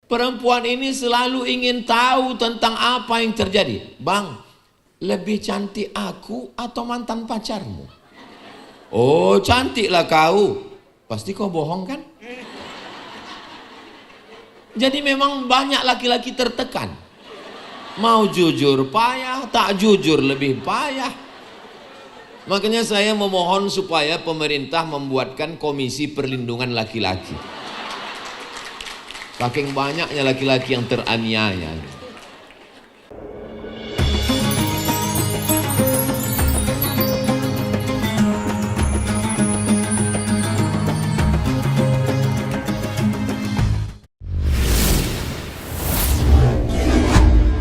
Perempuan ini selalu ingin tahu tentang apa yang terjadi. Bang, lebih cantik aku atau mantan pacarmu? Oh, cantiklah kau. Pasti kau bohong kan? Jadi memang banyak laki-laki tertekan. Mau jujur payah, tak jujur lebih payah. Makanya saya memohon supaya pemerintah membuatkan komisi perlindungan laki-laki. Saking banyaknya laki-laki yang teraniaya.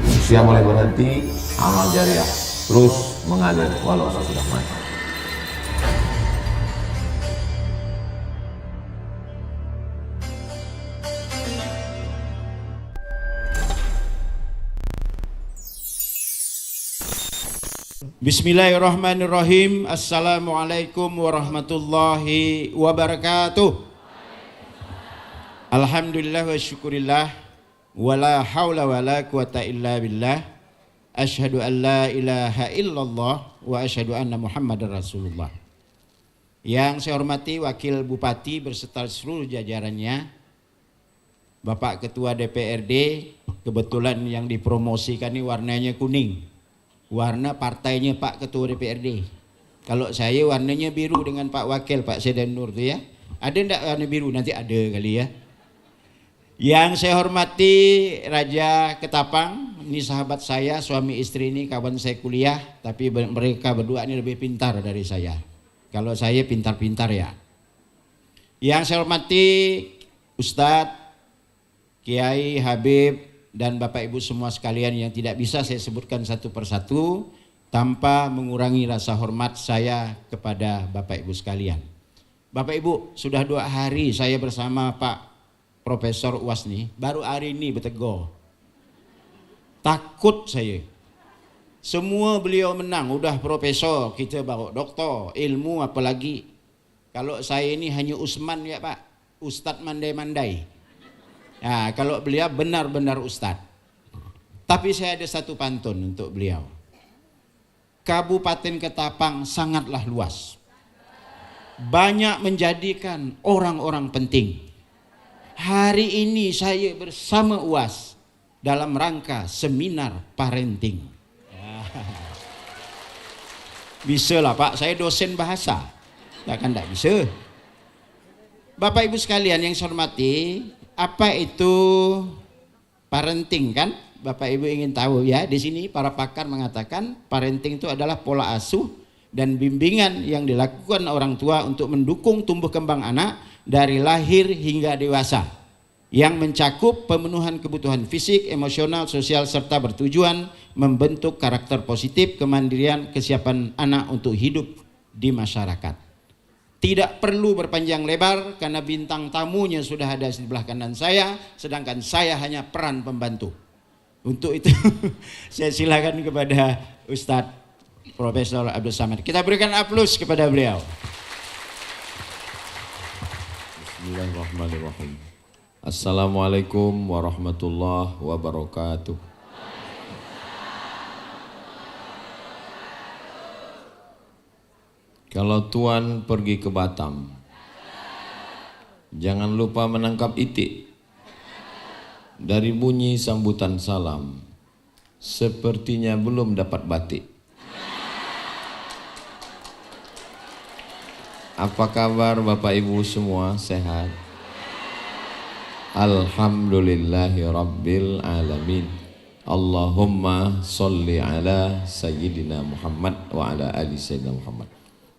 Usia mulai berhenti, amal jariah terus mengalir walau sudah mati. Bismillahirrahmanirrahim. Assalamualaikum warahmatullahi wabarakatuh. Alhamdulillah wa syukurillah, wala hawla wala quwata illa billah. Asyhadu an la ilaha illallah wa asyhadu anna Muhammadar Rasulullah. Yang saya hormati Wakil Bupati berserta seluruh jajarannya, Bapak Ketua DPRD, kebetulan yang dipromosikan ini warnanya kuning, warna partainya Pak Ketua DPRD. Kalau saya warnanya biru dengan Pak Wakil, Pak Sedan Nur tuh ya. Ada enggak warna biru? Nanti ada kali ya. Yang saya hormati Raja Ketapang, ini sahabat saya, suami istri ini kawan saya kuliah, tapi mereka berdua ini lebih pintar dari saya. Kalau saya pintar-pintar ya. Yang saya hormati Ustadz, Kiai, Habib, dan Bapak Ibu semua sekalian yang tidak bisa saya sebutkan satu persatu tanpa mengurangi rasa hormat saya kepada Bapak Ibu sekalian. Bapak Ibu, sudah 2 hari saya bersama Pak Profesor UAS nih, baru hari ini bertegur. Takut saya. Semua beliau menang, udah profesor, kita baru doktor, ilmu apalagi. Kalau saya ini hanya Usman ya Pak, Ustadz mandai-mandai. Nah, kalau beliau benar-benar Ustadz. Tapi saya ada satu pantun untuk beliau. Kabupaten Ketapang sangatlah luas. Banyak menjadikan orang-orang penting. Hari ini saya bersama UAS dalam rangka seminar parenting. Bisa lah Pak, saya dosen bahasa. Takkan tak bisa. Bapak Ibu sekalian yang saya hormati, apa itu parenting kan? Bapak Ibu ingin tahu ya. Di sini para pakar mengatakan parenting itu adalah pola asuh dan bimbingan yang dilakukan orang tua untuk mendukung tumbuh kembang anak dari lahir hingga dewasa, yang mencakup pemenuhan kebutuhan fisik, emosional, sosial, serta bertujuan membentuk karakter positif, kemandirian, kesiapan anak untuk hidup di masyarakat. Tidak perlu berpanjang lebar karena bintang tamunya sudah ada di sebelah kanan saya, sedangkan saya hanya peran pembantu. Untuk itu saya silakan kepada Ustadz Profesor Abdul Samad. Kita berikan aplaus kepada beliau. Bismillahirrahmanirrahim. Assalamualaikum warahmatullahi wabarakatuh. Kalau Tuan pergi ke Batam, jangan lupa menangkap itik. Dari bunyi sambutan salam, sepertinya belum dapat batik. Apa kabar Bapak Ibu semua, sehat? Alhamdulillahi Rabbil Alamin. Allahumma sholli ala Sayyidina Muhammad wa ala ali Sayyidina Muhammad.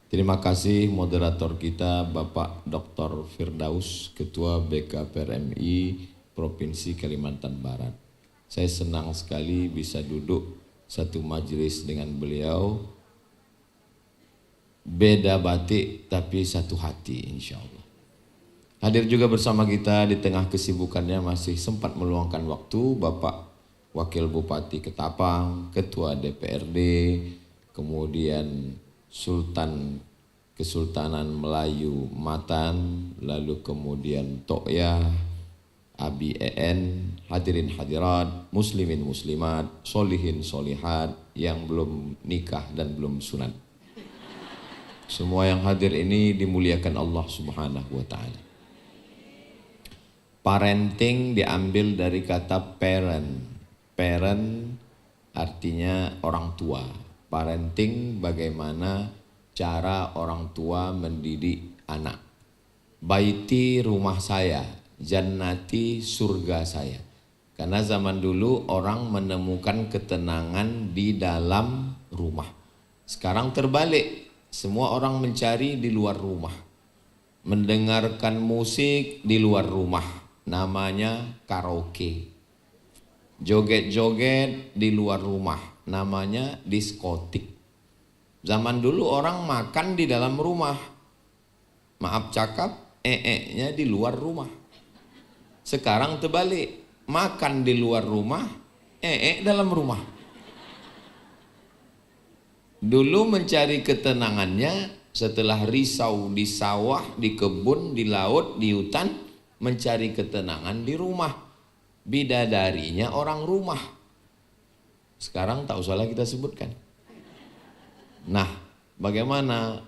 Terima kasih moderator kita Bapak Dr. Firdaus, Ketua BKPRMI Provinsi Kalimantan Barat. Saya senang sekali bisa duduk satu majelis dengan beliau. Beda batik tapi satu hati insya Allah. Hadir juga bersama kita di tengah kesibukannya masih sempat meluangkan waktu Bapak Wakil Bupati Ketapang, Ketua DPRD, kemudian Sultan Kesultanan Melayu Matan, lalu kemudian Tokyah, Abi EN, hadirin hadirat, muslimin muslimat, solihin solihat yang belum nikah dan belum sunat. Semua yang hadir ini dimuliakan Allah Subhanahu wa Ta'ala. Parenting diambil dari kata parent. Parent artinya orang tua. Parenting bagaimana cara orang tua mendidik anak. Baiti rumah saya, jannati surga saya. Karena zaman dulu orang menemukan ketenangan di dalam rumah. Sekarang terbalik, semua orang mencari di luar rumah. Mendengarkan musik di luar rumah, namanya karaoke. Joget-joget di luar rumah, namanya diskotik. Zaman dulu orang makan di dalam rumah. Maaf cakap, nya di luar rumah. Sekarang terbalik, makan di luar rumah, dalam rumah. Dulu mencari ketenangannya setelah risau di sawah, di kebun, di laut, di hutan, mencari ketenangan di rumah. Bidadarinya orang rumah. Sekarang tak usahlah kita sebutkan. Nah, bagaimana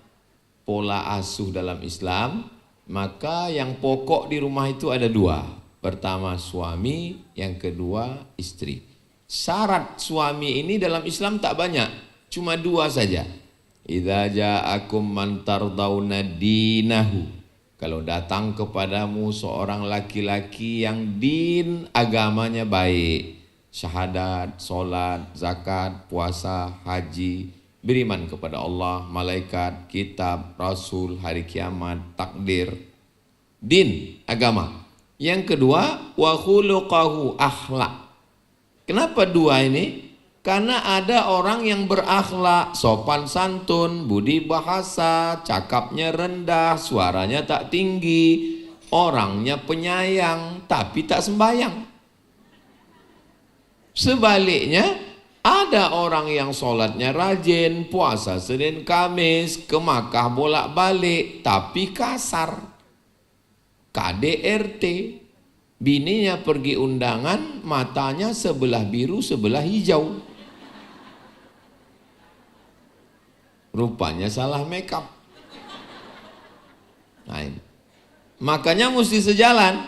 pola asuh dalam Islam? Maka yang pokok di rumah itu ada dua. Pertama suami, yang kedua istri. Syarat suami ini dalam Islam tak banyak, cuma dua saja. Idza ja'akum man tardawna dinahu. Kalau datang kepadamu seorang laki-laki yang din agamanya baik, syahadat, solat, zakat, puasa, haji, beriman kepada Allah, malaikat, kitab, rasul, hari kiamat, takdir, din, agama. Yang kedua, wa khuluqahu, akhlak. Kenapa dua ini? Karena ada orang yang berakhlak, sopan santun, budi bahasa, cakapnya rendah, suaranya tak tinggi, orangnya penyayang, tapi tak sembahyang. Sebaliknya, ada orang yang sholatnya rajin, puasa Senin Kamis, ke Makkah bolak-balik, tapi kasar. KDRT, bininya pergi undangan, matanya sebelah biru, sebelah hijau. Rupanya salah makeup. Nah, makanya mesti sejalan.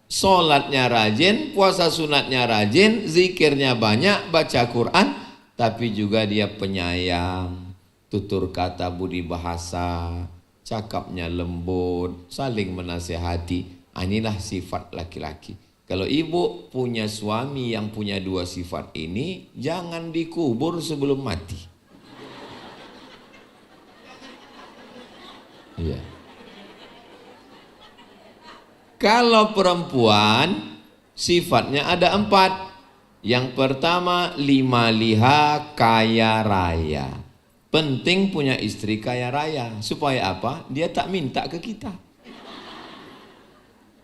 Sholatnya rajin, puasa sunatnya rajin, zikirnya banyak, baca Quran, tapi juga dia penyayang, tutur kata budi bahasa, cakapnya lembut, saling menasehati. Inilah sifat laki-laki. Kalau ibu punya suami yang punya dua sifat ini, jangan dikubur sebelum mati. Iya. Kalau perempuan sifatnya ada 4. Yang pertama, lima liha, kaya raya. Penting punya istri kaya raya. Supaya apa? Dia tak minta ke kita.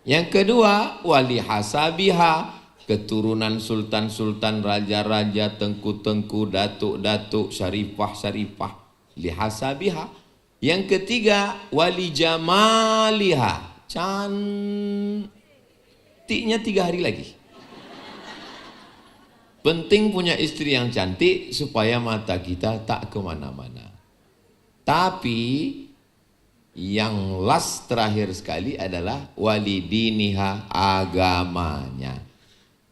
Yang kedua, wali hasabiha. Keturunan sultan-sultan, raja-raja, tengku-tengku, datuk-datuk, syarifah-syarifah. Lihasabiha. Yang ketiga, wali jamaliha. Cantiknya 3 hari lagi. Penting punya istri yang cantik supaya mata kita tak kemana-mana. Tapi yang last terakhir sekali adalah wali diniha, agamanya.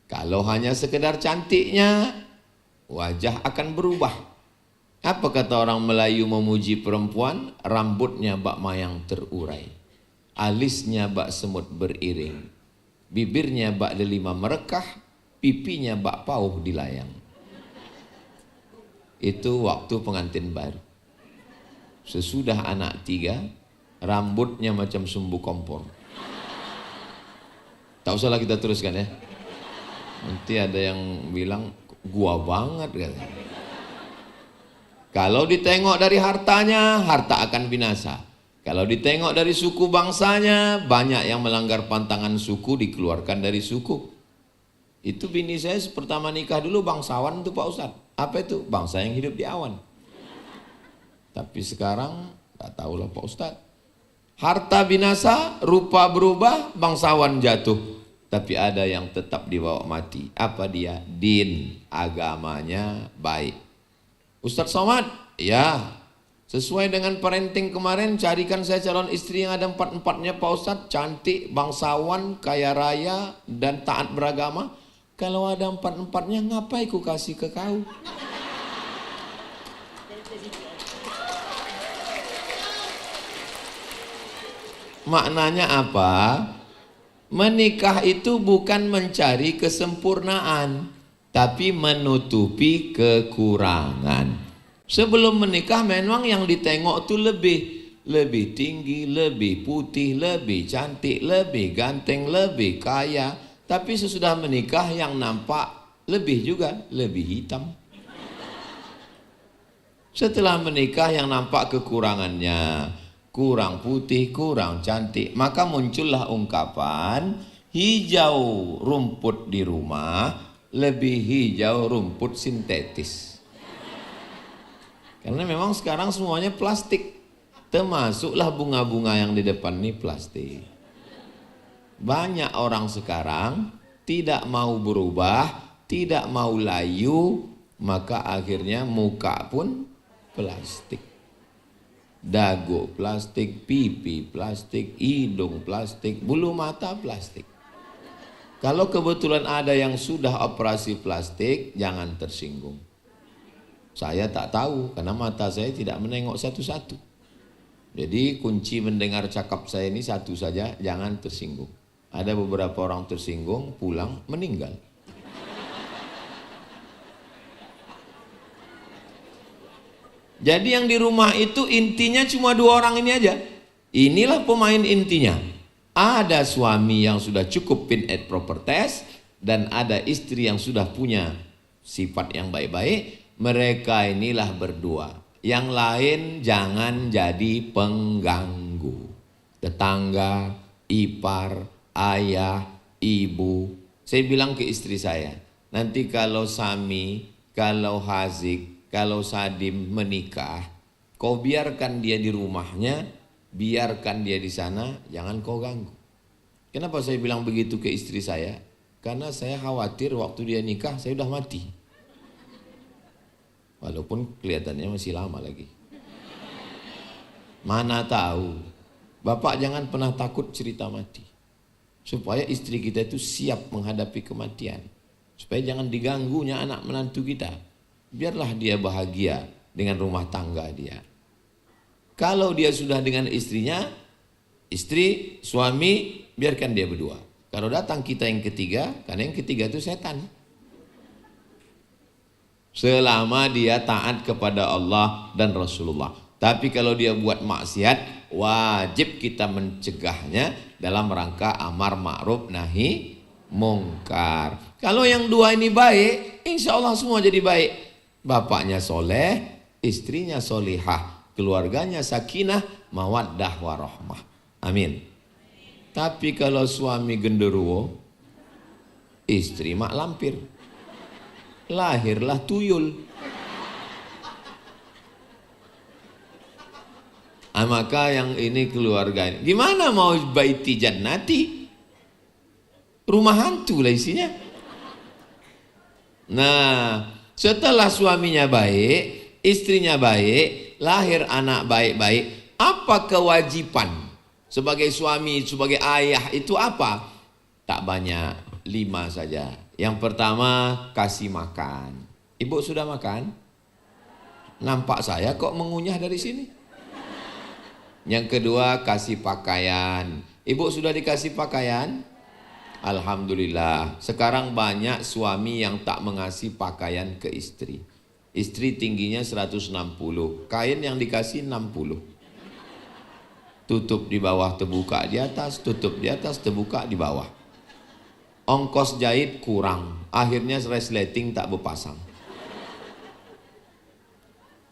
Kalau hanya sekedar cantiknya, wajah akan berubah. Apa kata orang Melayu memuji perempuan? Rambutnya bak mayang terurai, alisnya bak semut beriring, bibirnya bak delima merekah, pipinya bak pauh dilayang. Itu waktu pengantin baru. Sesudah anak 3, rambutnya macam sumbu kompor. Tak usahlah kita teruskan ya. Nanti ada yang bilang gua banget katanya. Kalau ditengok dari hartanya, harta akan binasa. Kalau ditengok dari suku bangsanya, banyak yang melanggar pantangan suku, dikeluarkan dari suku. Itu bini saya pertama nikah dulu bangsawan itu Pak Ustadz. Apa itu? Bangsa yang hidup di awan. Tapi sekarang, tak tahulah Pak Ustadz. Harta binasa, rupa berubah, bangsawan jatuh. tapi ada yang tetap dibawa mati. Apa dia? Din, agamanya baik. Ustadz Somad, ya, sesuai dengan parenting kemarin, carikan saya calon istri yang ada 4-4-nya Pak Ustadz, cantik, bangsawan, kaya raya, dan taat beragama. Kalau ada 4-4-nya, ngapain ku kasih ke kau? Maknanya apa? Menikah itu bukan mencari kesempurnaan, tapi menutupi kekurangan. Sebelum menikah memang yang ditengok itu lebih tinggi, lebih putih, lebih cantik, lebih ganteng, lebih kaya. Tapi sesudah menikah yang nampak lebih hitam. Setelah menikah yang nampak kekurangannya, kurang putih, kurang cantik, maka muncullah ungkapan hijau rumput di rumah lebih hijau rumput sintetis. Karena memang sekarang semuanya plastik, termasuklah bunga-bunga yang di depan ini plastik. Banyak orang sekarang tidak mau berubah, tidak mau layu, maka akhirnya muka pun plastik. Dagu plastik, pipi plastik, hidung plastik, bulu mata plastik. Kalau kebetulan ada yang sudah operasi plastik, jangan tersinggung. Saya tak tahu karena mata saya tidak menengok satu-satu. Jadi kunci mendengar cakap saya ini satu saja, jangan tersinggung. Ada beberapa orang tersinggung, pulang meninggal. Jadi yang di rumah itu intinya cuma 2 orang ini aja. Inilah pemain intinya. Ada suami yang sudah cukup fit and proper test, dan ada istri yang sudah punya sifat yang baik-baik. Mereka inilah berdua. Yang lain jangan jadi pengganggu. Tetangga, ipar, ayah, ibu. Saya bilang ke istri saya, nanti kalau Sami, kalau Hazik, kalau Sadim menikah, kau biarkan dia di rumahnya, biarkan dia di sana, jangan kau ganggu. Kenapa saya bilang begitu ke istri saya? Karena saya khawatir waktu dia nikah saya udah mati. Walaupun kelihatannya masih lama lagi. Mana tahu. Bapak jangan pernah takut cerita mati. Supaya istri kita itu siap menghadapi kematian. Supaya jangan diganggunya anak menantu kita. Biarlah dia bahagia dengan rumah tangga dia. Kalau dia sudah dengan istrinya, istri, suami, biarkan dia berdua. Kalau datang kita yang ketiga, karena yang ketiga itu setan. Selama dia taat kepada Allah dan Rasulullah. Tapi kalau dia buat maksiat, wajib kita mencegahnya dalam rangka amar ma'ruf nahi mungkar. Kalau yang 2 ini baik, insya Allah semua jadi baik. Bapaknya soleh, istrinya solihah, keluarganya sakinah, mawaddah warahmah. Amin. Tapi kalau suami genderuwo, istri mak lampir, lahirlah tuyul. Maka yang ini keluarga ini, gimana mau baiti jannati? Rumah hantu lah isinya. Nah, setelah suaminya baik, istrinya baik, lahir anak baik-baik, apa kewajiban sebagai suami, sebagai ayah itu apa? Tak banyak, 5 saja. Yang pertama, kasih makan. Ibu sudah makan? Nampak saya kok mengunyah dari sini. Yang kedua, kasih pakaian. Ibu sudah dikasih pakaian? Alhamdulillah. Sekarang banyak suami yang tak mengasih pakaian ke istri. Istri tingginya 160, kain yang dikasih 60. Tutup di bawah, terbuka di atas, tutup di atas, terbuka di bawah. Ongkos jahit kurang, akhirnya resleting tak berpasang.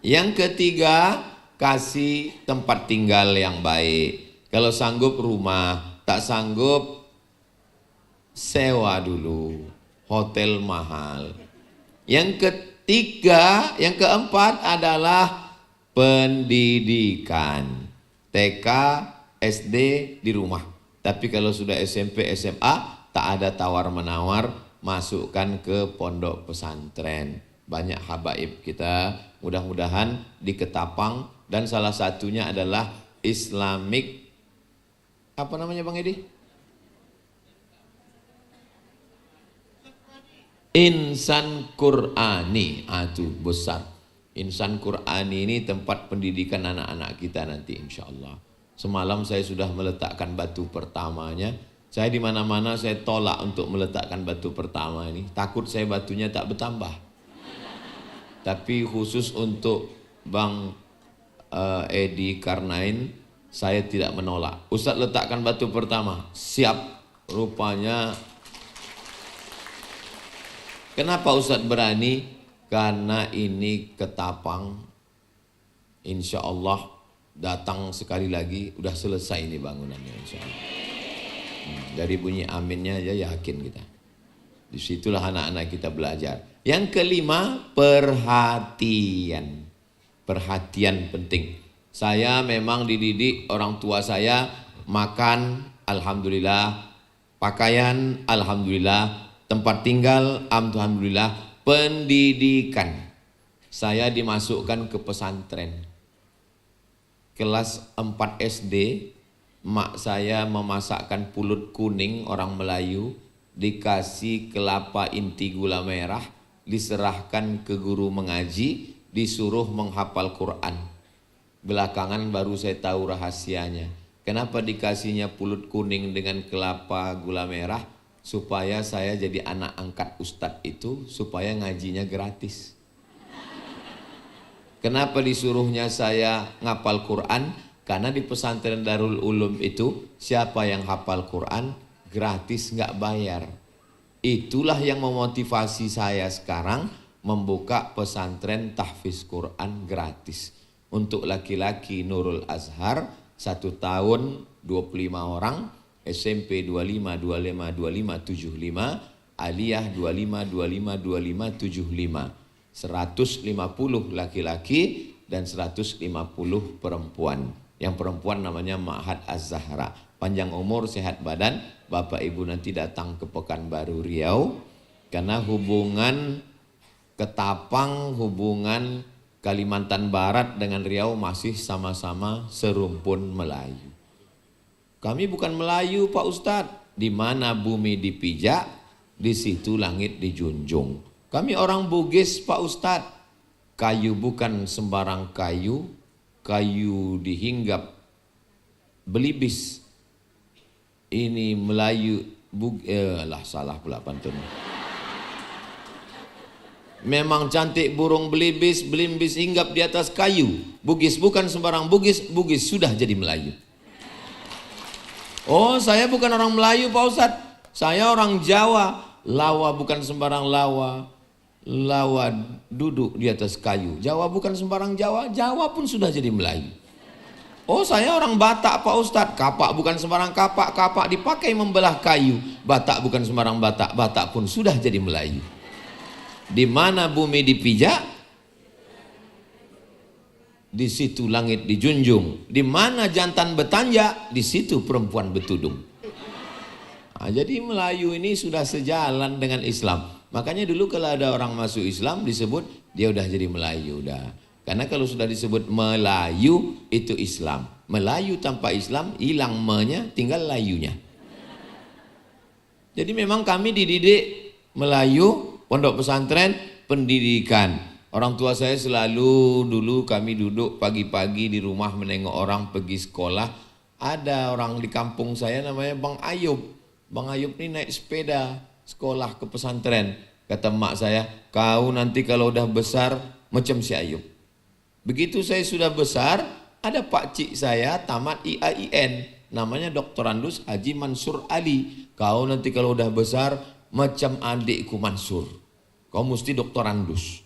Yang ketiga, kasih tempat tinggal yang baik. Kalau sanggup rumah, tak sanggup sewa dulu, hotel mahal. Yang ketiga, yang keempat adalah pendidikan. TK, SD di rumah. Tapi kalau sudah SMP, SMA, tak ada tawar-menawar, masukkan ke pondok pesantren. Banyak habaib kita, mudah-mudahan di Ketapang, dan salah satunya adalah Islamic, apa namanya Bang Edi? Insan Qur'ani, itu besar. Insan Qur'ani ini tempat pendidikan anak-anak kita nanti insya Allah. Semalam saya sudah meletakkan batu pertamanya. Saya di mana-mana saya tolak untuk meletakkan batu pertama ini. Takut saya batunya tak bertambah. Tapi khusus untuk Bang Edi Karnain, saya tidak menolak. Ustadz letakkan batu pertama, siap. Rupanya, kenapa Ustadz berani? Karena ini Ketapang, insya Allah datang sekali lagi, udah selesai ini bangunannya insya Allah. Dari bunyi aminnya aja yakin kita. Disitulah anak-anak kita belajar. Yang kelima, perhatian. Perhatian penting. Saya memang dididik orang tua saya, makan alhamdulillah, pakaian alhamdulillah, tempat tinggal alhamdulillah, pendidikan. Saya dimasukkan ke pesantren. Kelas 4 SD, mak saya memasakkan pulut kuning orang Melayu, dikasih kelapa inti gula merah, diserahkan ke guru mengaji, disuruh menghafal Quran. Belakangan baru saya tahu rahasianya. Kenapa dikasihnya pulut kuning dengan kelapa gula merah? Supaya saya jadi anak angkat ustadz itu, supaya ngajinya gratis. Kenapa disuruhnya saya ngapal Quran? Karena di pesantren Darul Ulum itu, siapa yang hafal Quran gratis, nggak bayar. Itulah yang memotivasi saya sekarang membuka pesantren tahfiz Quran gratis. Untuk laki-laki Nurul Azhar 1 tahun 25 orang, SMP 25, 25, 25, 75, Aliyah 25, 25, 25, 75. 150 laki-laki dan 150 perempuan. Yang perempuan namanya Ma'had Az-Zahra. Panjang umur, sehat badan. Bapak Ibu nanti datang ke Pekanbaru Riau. Karena hubungan Ketapang, hubungan Kalimantan Barat dengan Riau masih sama-sama serumpun Melayu. Kami bukan Melayu Pak Ustadz. Di mana bumi dipijak, di situ langit dijunjung. Kami orang Bugis Pak Ustadz. Kayu bukan sembarang kayu, kayu dihinggap belibis. Ini Melayu, salah pula pantun. Memang cantik burung belibis, belimbis hinggap di atas kayu. Bugis bukan sembarang Bugis, Bugis sudah jadi Melayu. Oh, saya bukan orang Melayu Pak Ustadz, saya orang Jawa. Lawa bukan sembarang lawa, lawa duduk di atas kayu. Jawa bukan sembarang Jawa, Jawa pun sudah jadi Melayu. Oh, saya orang Batak Pak Ustadz, kapak bukan sembarang kapak, kapak dipakai membelah kayu. Batak bukan sembarang Batak, Batak pun sudah jadi Melayu. Di mana bumi dipijak, di situ langit dijunjung. Di mana jantan bertanja, di situ perempuan bertudung. Nah, jadi Melayu ini sudah sejalan dengan Islam. Makanya dulu kalau ada orang masuk Islam disebut dia udah jadi Melayu udah. Karena kalau sudah disebut Melayu itu Islam. Melayu tanpa Islam hilang me-nya, tinggal layunya. Jadi memang kami dididik Melayu, pondok pesantren, pendidikan. Orang tua saya selalu dulu kami duduk pagi-pagi di rumah menengok orang pergi sekolah. Ada orang di kampung saya namanya Bang Ayub. Bang Ayub ini naik sepeda sekolah ke pesantren. Kata mak saya, kau nanti kalau udah besar macam si Ayub. Begitu saya sudah besar, ada pak cik saya tamat IAIN. Namanya Dr. Andus Haji Mansur Ali. Kau nanti kalau udah besar macam adikku Mansur. Kau mesti Dr. Andus.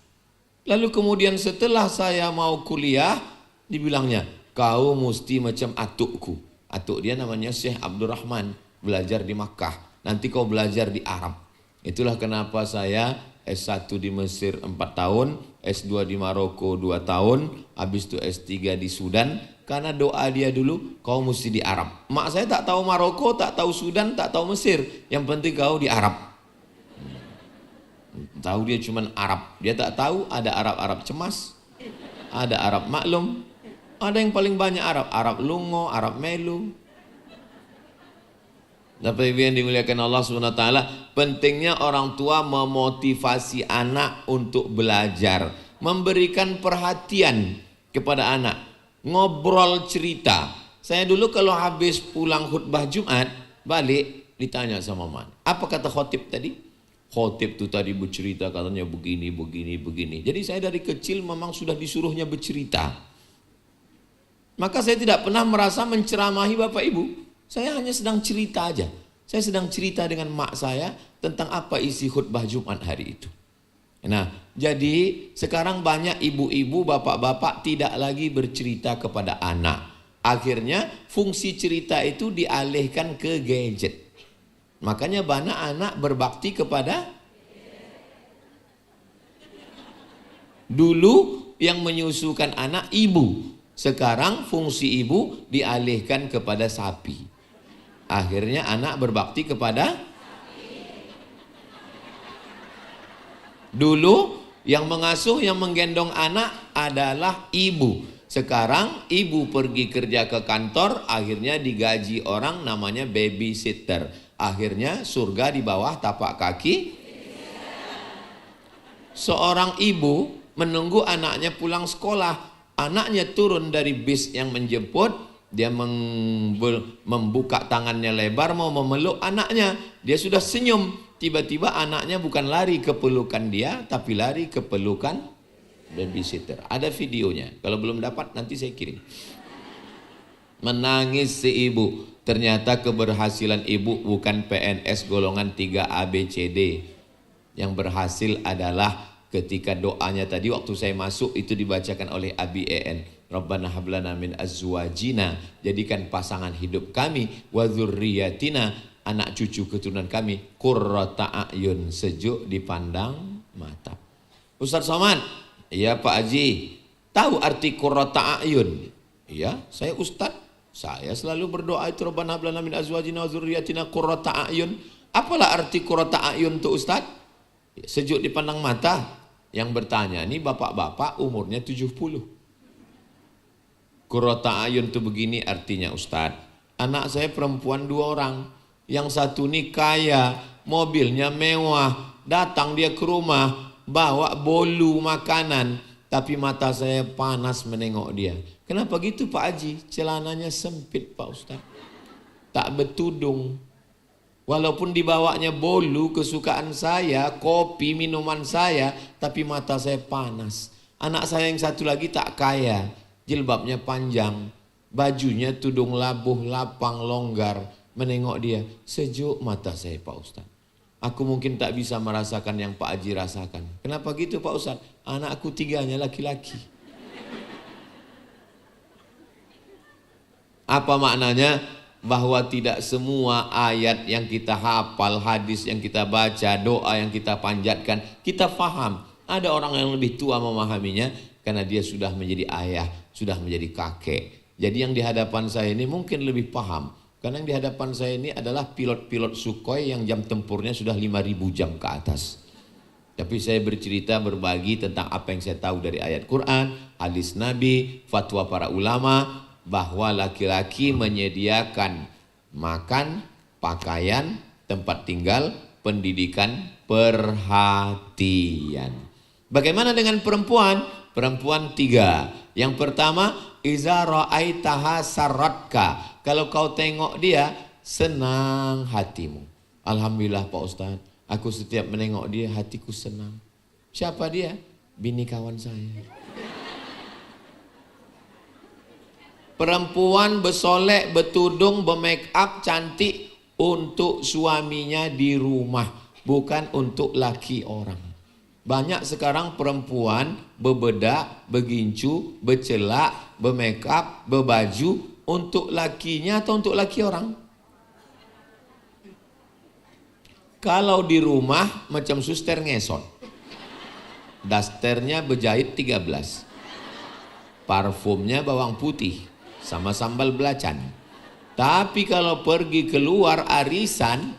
Lalu kemudian setelah saya mau kuliah, dibilangnya, kau mesti macam atukku. Atuk dia namanya Syekh Abdurrahman, belajar di Makkah. Nanti kau belajar di Arab. Itulah kenapa saya S1 di Mesir 4 tahun, S2 di Maroko 2 tahun, habis itu S3 di Sudan. Karena doa dia dulu, kau mesti di Arab. Mak saya tak tahu Maroko, tak tahu Sudan, tak tahu Mesir. Yang penting kau di Arab. Tahu dia cuman Arab. Dia tak tahu ada Arab-Arab cemas, ada Arab maklum, ada yang paling banyak Arab. Arab lungo, Arab melu. Tapi yang dimuliakan Allah SWT, pentingnya orang tua memotivasi anak untuk belajar, memberikan perhatian kepada anak, ngobrol cerita. Saya dulu kalau habis pulang khutbah Jumat, balik ditanya sama man, apa kata khotib tadi? Khotib itu tadi bercerita katanya begini, begini, begini. Jadi saya dari kecil memang sudah disuruhnya bercerita. Maka saya tidak pernah merasa menceramahi Bapak Ibu. Saya hanya sedang cerita aja. Saya sedang cerita dengan mak saya tentang apa isi khutbah Jumat hari itu. Nah, jadi sekarang banyak ibu-ibu, bapak-bapak tidak lagi bercerita kepada anak. Akhirnya fungsi cerita itu dialihkan ke gadget. Makanya banyak anak berbakti kepada dulu yang menyusukan anak ibu. Sekarang fungsi ibu dialihkan kepada sapi. Akhirnya anak berbakti kepada dulu yang mengasuh, yang menggendong anak adalah ibu. Sekarang ibu pergi kerja ke kantor, akhirnya digaji orang namanya babysitter. Akhirnya surga di bawah tapak kaki. Seorang ibu menunggu anaknya pulang sekolah. Anaknya turun dari bis yang menjemput, dia membuka tangannya lebar mau memeluk anaknya. Dia sudah senyum, tiba-tiba anaknya bukan lari ke pelukan dia, tapi lari ke pelukan babysitter. Ada videonya, kalau belum dapat nanti saya kirim. Menangis si ibu. Ternyata keberhasilan ibu bukan PNS golongan 3 ABCD. Yang berhasil adalah ketika doanya tadi waktu saya masuk itu dibacakan oleh Abi EN. Rabbana hablana min azwajina, jadikan pasangan hidup kami, wa dzurriyyatina, anak cucu keturunan kami, qurrata a'yun, sejuk dipandang mata. Ustaz Somad, iya Pak Haji, tahu arti qurrata a'yun? Iya, saya ustaz. Saya selalu berdoa itu Rabbana hablana min azwajina wa dzurriyyatina qurrata a'yun. Apalah arti qurrata a'yun itu Ustaz? Sejuk dipandang mata. Yang bertanya ini bapak-bapak umurnya 70. Qurrata ayun itu begini artinya Ustaz. Anak saya perempuan 2 orang. Yang satu ini kaya, mobilnya mewah. Datang dia ke rumah, bawa bolu makanan. Tapi mata saya panas menengok dia. Kenapa gitu Pak Haji? Celananya sempit Pak Ustaz. Tak bertudung. Walaupun dibawanya bolu kesukaan saya, kopi minuman saya, tapi mata saya panas. Anak saya yang satu lagi tak kaya, jilbabnya panjang, bajunya tudung labuh, lapang, longgar. Menengok dia, sejuk mata saya Pak Ustaz. Aku mungkin tak bisa merasakan yang Pak Haji rasakan. Kenapa gitu Pak Ustaz? Anakku 3-nya laki-laki. Apa maknanya? Bahwa tidak semua ayat yang kita hafal, hadis yang kita baca, doa yang kita panjatkan, kita faham. Ada orang yang lebih tua memahaminya karena dia sudah menjadi ayah, sudah menjadi kakek. Jadi yang di hadapan saya ini mungkin lebih paham. Karena yang di hadapan saya ini adalah pilot-pilot Sukhoi yang jam tempurnya sudah 5.000 jam ke atas. Tapi saya bercerita, berbagi tentang apa yang saya tahu dari ayat Quran, hadis Nabi, fatwa para ulama, bahwa laki-laki menyediakan makan, pakaian, tempat tinggal, pendidikan, perhatian. Bagaimana dengan perempuan? Perempuan 3. Yang pertama, iza ra'aitaha sarratka. Kalau kau tengok dia, senang hatimu. Alhamdulillah Pak Ustaz, aku setiap menengok dia hatiku senang. Siapa dia? Bini kawan saya. Perempuan bersolek, bertudung, bermake up, cantik untuk suaminya di rumah, bukan untuk laki orang. Banyak sekarang perempuan berbedak, bergincu, bercelak, bermake up, berbaju untuk lakinya atau untuk laki orang. Kalau di rumah macam suster ngesot. Dasternya berjahit 13. Parfumnya bawang putih. sama sambal belacan. Tapi kalau pergi keluar arisan,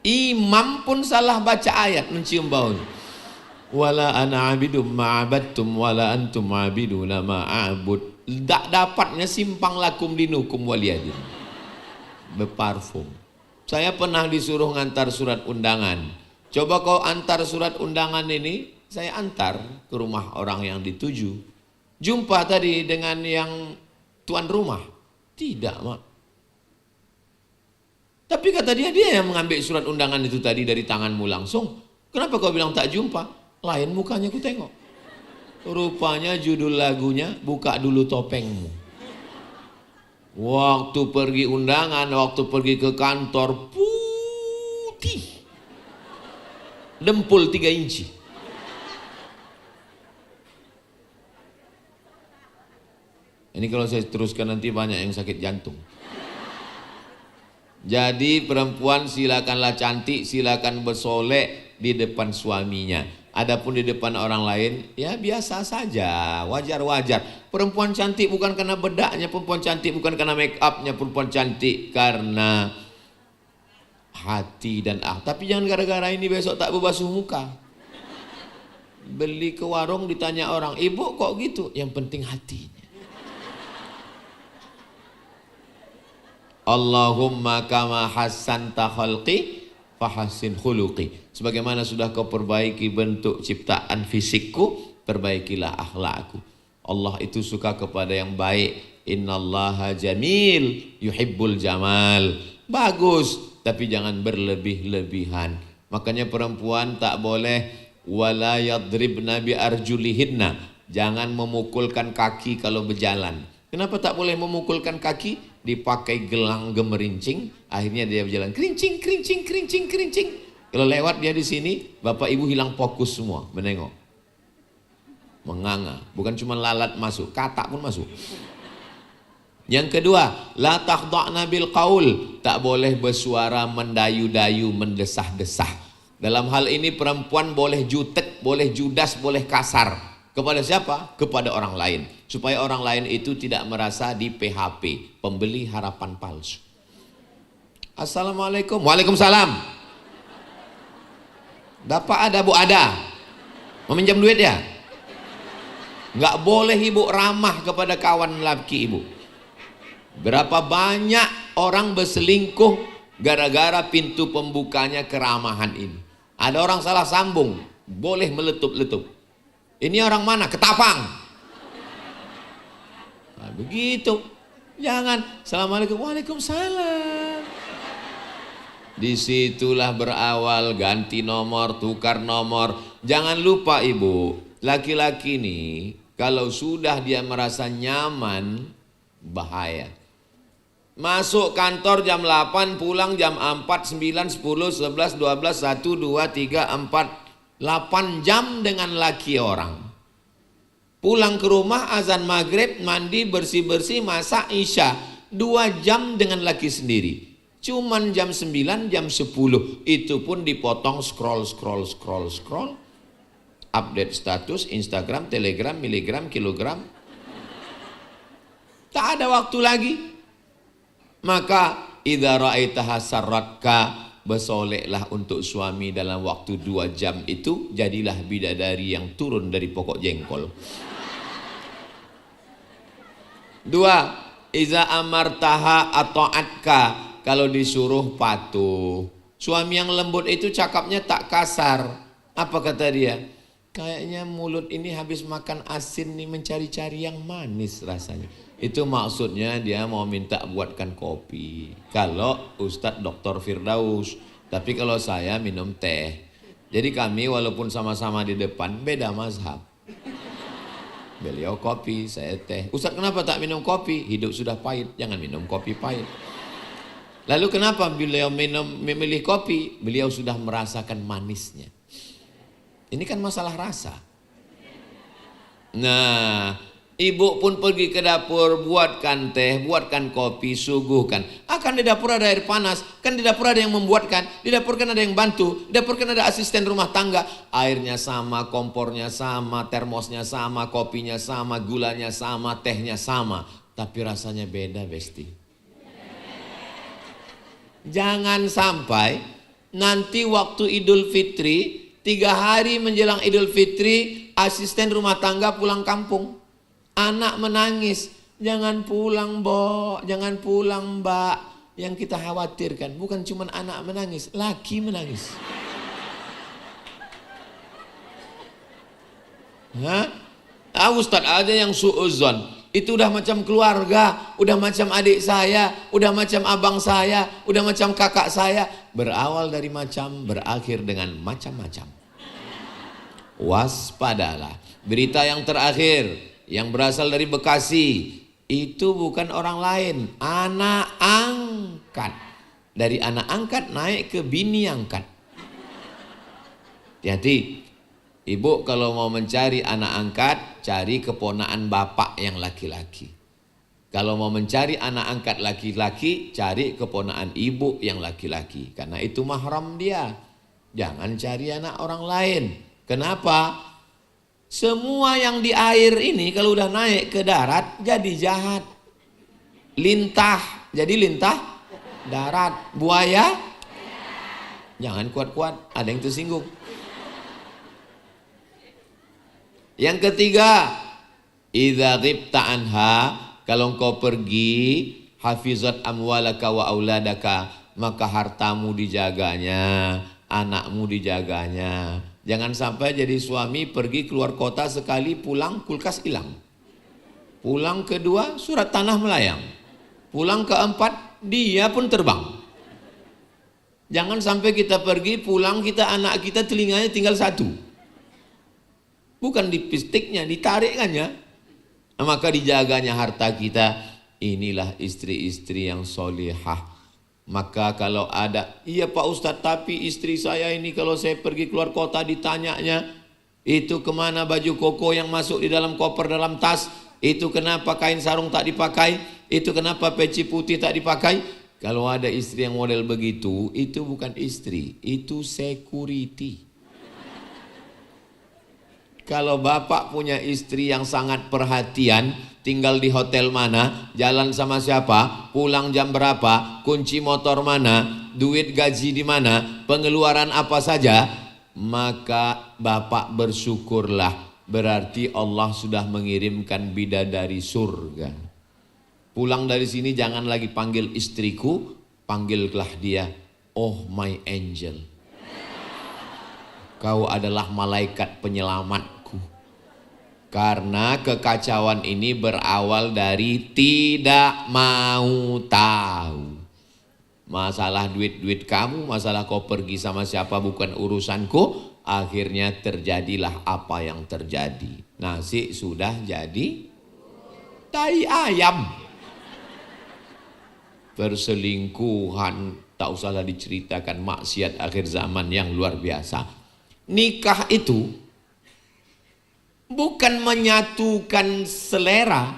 imam pun salah baca ayat, mencium bau. Wala ana abidum ma'abadtum wala antum abiduna ma'abud. Tak dapatnya simpang lakum dinukum waliyadin. Berparfum. Saya pernah disuruh ngantar surat undangan. Coba kau antar surat undangan ini, saya antar ke rumah orang yang dituju. Jumpa tadi dengan yang tuan rumah. Tidak, Mak. Tapi kata dia yang mengambil surat undangan itu tadi dari tanganmu langsung. Kenapa kau bilang tak jumpa? Lain mukanya ku tengok. Rupanya judul lagunya buka dulu topengmu. Waktu pergi undangan, waktu pergi ke kantor, putih. Dempul 3 inci. Ini kalau saya teruskan nanti banyak yang sakit jantung. Jadi perempuan silakanlah cantik, silakan bersolek di depan suaminya. Adapun di depan orang lain, ya biasa saja, wajar-wajar. Perempuan cantik bukan karena bedaknya, perempuan cantik bukan karena make upnya, perempuan cantik karena hati dan Tapi jangan gara-gara ini besok tak berbasuh muka. Beli ke warung ditanya orang, ibu kok gitu? Yang penting hatinya. Allahumma kama hassanta khalqi fahassin khuluqi. Sebagaimana sudah kau perbaiki bentuk ciptaan fisikku, perbaikilah akhlakku. Allah itu suka kepada yang baik. Innallaha jamil yuhibbul jamal. Bagus, tapi jangan berlebih-lebihan. Makanya perempuan tak boleh wala yadribna bi arjulihinna. Jangan memukulkan kaki kalau berjalan. Kenapa tak boleh memukulkan kaki? Dipakai gelang gemerincing, akhirnya dia berjalan kerincing, kerincing, kerincing, kerincing. Kalau lewat dia di sini, bapak ibu hilang fokus semua, menengok, menganga. Bukan cuma lalat masuk, katak pun masuk. Yang kedua, la takhda'na bil qaul, tak boleh bersuara mendayu-dayu, mendesah-desah. Dalam hal ini perempuan boleh jutek, boleh judas, boleh kasar. Kepada siapa? Kepada orang lain. Supaya orang lain itu tidak merasa di PHP, pembeli harapan palsu. Assalamualaikum. Waalaikumsalam. Bapak ada, Bu ada. Meminjam duit ya? Nggak boleh ibu ramah kepada kawan laki ibu. Berapa banyak orang berselingkuh gara-gara pintu pembukanya keramahan ini. Ada orang salah sambung, boleh meletup-letup. Ini orang mana? Ketapang. Nah, begitu. Jangan. Assalamualaikum. Waalaikumsalam. Disitulah berawal ganti nomor, tukar nomor. Jangan lupa ibu, laki-laki nih kalau sudah dia merasa nyaman, bahaya. Masuk kantor jam 8, pulang jam 4, 9, 10, 11, 12, 1, 2, 3, 4, 8 jam dengan laki orang. Pulang ke rumah azan maghrib, mandi, bersih-bersih, masak, isya. 2 jam dengan laki sendiri. Cuman jam 9, jam 10 itu pun dipotong scroll. Update status Instagram, Telegram, miligram, kilogram. Tak ada waktu lagi. Maka idza ra'aitaha sarratka, bersoleklah untuk suami dalam waktu 2 jam itu, jadilah bidadari yang turun dari pokok jengkol. 2. Iza amartaha ata'atka, kalau disuruh patuh. Suami yang lembut itu cakapnya tak kasar. Apa kata dia? Kayaknya mulut ini habis makan asin nih, mencari-cari yang manis rasanya. Itu maksudnya dia mau minta buatkan kopi. Kalau Ustadz Dr. Firdaus. Tapi kalau saya minum teh. Jadi kami walaupun sama-sama di depan, beda mazhab. Beliau kopi, saya teh. Ustadz kenapa tak minum kopi? Hidup sudah pahit, jangan minum kopi pahit. Lalu kenapa beliau memilih kopi? Beliau sudah merasakan manisnya. Ini kan masalah rasa. Nah, ibu pun pergi ke dapur, buatkan teh, buatkan kopi, suguhkan. Kan di dapur ada air panas, kan di dapur ada yang membuatkan, di dapur kan ada yang bantu, di dapur kan ada asisten rumah tangga. Airnya sama, kompornya sama, termosnya sama, kopinya sama, gulanya sama, tehnya sama. tapi rasanya beda, Besti. Jangan sampai nanti waktu Idul Fitri, 3 hari menjelang Idul Fitri, asisten rumah tangga pulang kampung. Anak menangis, jangan pulang Mbok, jangan pulang Mbak. Yang kita khawatirkan bukan cuma anak menangis, laki menangis. Ustadz ada yang suuzon. Itu udah macam keluarga, udah macam adik saya, udah macam abang saya, udah macam kakak saya. Berawal dari macam, berakhir dengan macam-macam. Waspadalah. Berita yang terakhir, yang berasal dari Bekasi, itu bukan orang lain, anak angkat. Dari anak angkat naik ke bini angkat. Hati-hati. Ibu kalau mau mencari anak angkat, cari keponaan bapak yang laki-laki. Kalau mau mencari anak angkat laki-laki, cari keponaan ibu yang laki-laki. Karena itu mahram dia. Jangan cari anak orang lain. Kenapa? Semua yang di air ini kalau udah naik ke darat jadi jahat. Lintah, jadi lintah darat. Buaya, jangan kuat-kuat, ada yang tersinggung. Yang ketiga, idza ghibta anha, kalau engkau pergi, hafizat amwalaka wa auladaka, maka hartamu dijaganya, anakmu dijaganya. Jangan sampai jadi suami pergi keluar kota sekali, pulang kulkas hilang. Pulang kedua, surat tanah melayang. Pulang keempat, dia pun terbang. Jangan sampai kita pergi, pulang kita, anak kita telinganya tinggal satu. Bukan dipistiknya, ditarikkannya. Maka dijaganya harta kita. Inilah istri-istri yang solihah. Maka kalau ada, iya Pak Ustadz, tapi istri saya ini kalau saya pergi keluar kota ditanyanya, itu kemana baju koko yang masuk di dalam koper dalam tas, itu kenapa kain sarung tak dipakai, itu kenapa peci putih tak dipakai. Kalau ada istri yang model begitu, itu bukan istri, itu security. Kalau bapak punya istri yang sangat perhatian, tinggal di hotel mana, jalan sama siapa, pulang jam berapa, kunci motor mana, duit gaji di mana, pengeluaran apa saja, maka bapak bersyukurlah. Berarti Allah sudah mengirimkan bidadari surga. Pulang dari sini jangan lagi panggil istriku, panggillah dia, oh my angel. Kau adalah malaikat penyelamatku. Karena kekacauan ini berawal dari tidak mau tahu. Masalah duit-duit kamu, masalah kau pergi sama siapa bukan urusanku. Akhirnya terjadilah apa yang terjadi. Nasi sudah jadi tai ayam. Perselingkuhan, tak usahlah diceritakan, maksiat akhir zaman yang luar biasa. Nikah itu bukan menyatukan selera.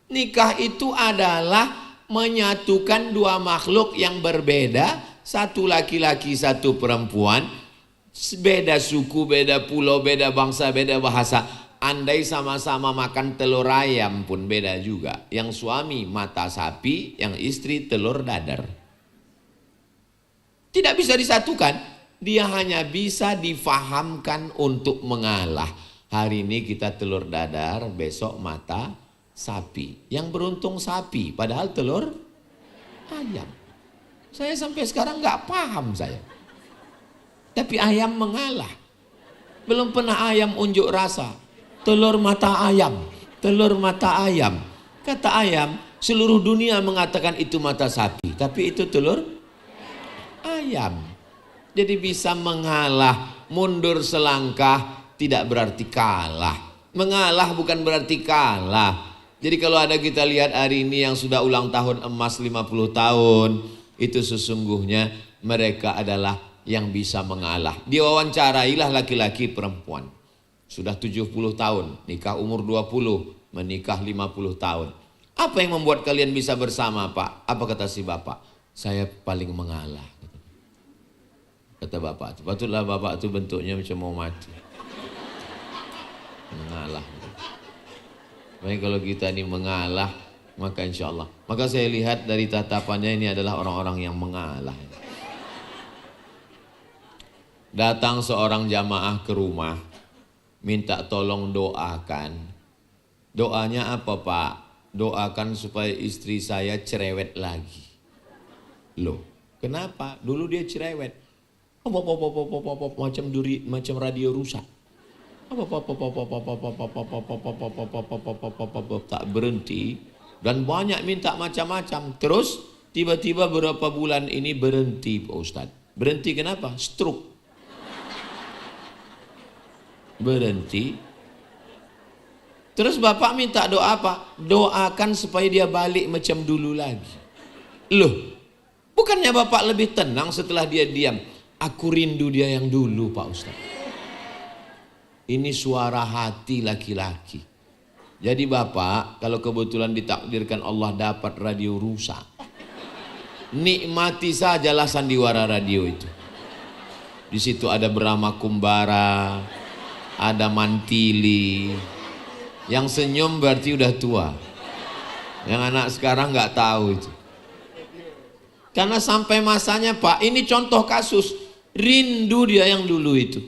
Nikah itu adalah menyatukan dua makhluk yang berbeda. Satu laki-laki, satu perempuan. Beda suku, beda pulau, beda bangsa, beda bahasa. Andai sama-sama makan telur ayam pun beda juga. Yang suami mata sapi, yang istri telur dadar. Tidak bisa disatukan. Dia hanya bisa difahamkan untuk mengalah. Hari ini kita telur dadar, besok mata sapi. Yang beruntung sapi, padahal telur ayam. Saya sampai sekarang nggak paham saya. Tapi ayam mengalah. Belum pernah ayam unjuk rasa. Telur mata ayam, telur mata ayam. Kata ayam, seluruh dunia mengatakan itu mata sapi, tapi itu telur ayam. Jadi bisa mengalah, mundur selangkah tidak berarti kalah. Mengalah bukan berarti kalah. Jadi kalau ada kita lihat hari ini yang sudah ulang tahun emas 50 tahun, itu sesungguhnya mereka adalah yang bisa mengalah. Diwawancarailah laki-laki perempuan. Sudah 70 tahun, nikah umur 20, menikah 50 tahun. Apa yang membuat kalian bisa bersama, Pak? Apa kata si bapak? Saya paling mengalah. Kata bapak itu, patutlah bapak itu bentuknya macam mau mati. Mengalah. Baik kalau kita ini mengalah, Maka insya Allah. Maka saya lihat dari tatapannya ini adalah orang-orang yang mengalah. Datang seorang jamaah ke rumah, minta tolong doakan. Doanya apa Pak? Doakan supaya istri saya cerewet lagi. Loh, kenapa? Dulu dia cerewet. Macam duri, macam radio rusak. Tak berhenti dan banyak minta macam-macam. Terus tiba-tiba beberapa bulan ini berhenti Pak Ustadz. Berhenti kenapa? Stroke. Berhenti. Terus bapak minta doa apa? Doakan supaya dia balik macam dulu lagi. Loh, bukannya bapak lebih tenang setelah dia diam? Aku rindu dia yang dulu Pak Ustadz. Ini suara hati laki-laki. Jadi bapak, kalau kebetulan ditakdirkan Allah dapat radio rusak, nikmati sajalah sandiwara radio itu. Di situ ada Brahma Kumbara, ada Mantili. Yang senyum berarti udah tua. Yang anak sekarang nggak tahu itu. Karena sampai masanya Pak, ini contoh kasus, rindu dia yang dulu itu.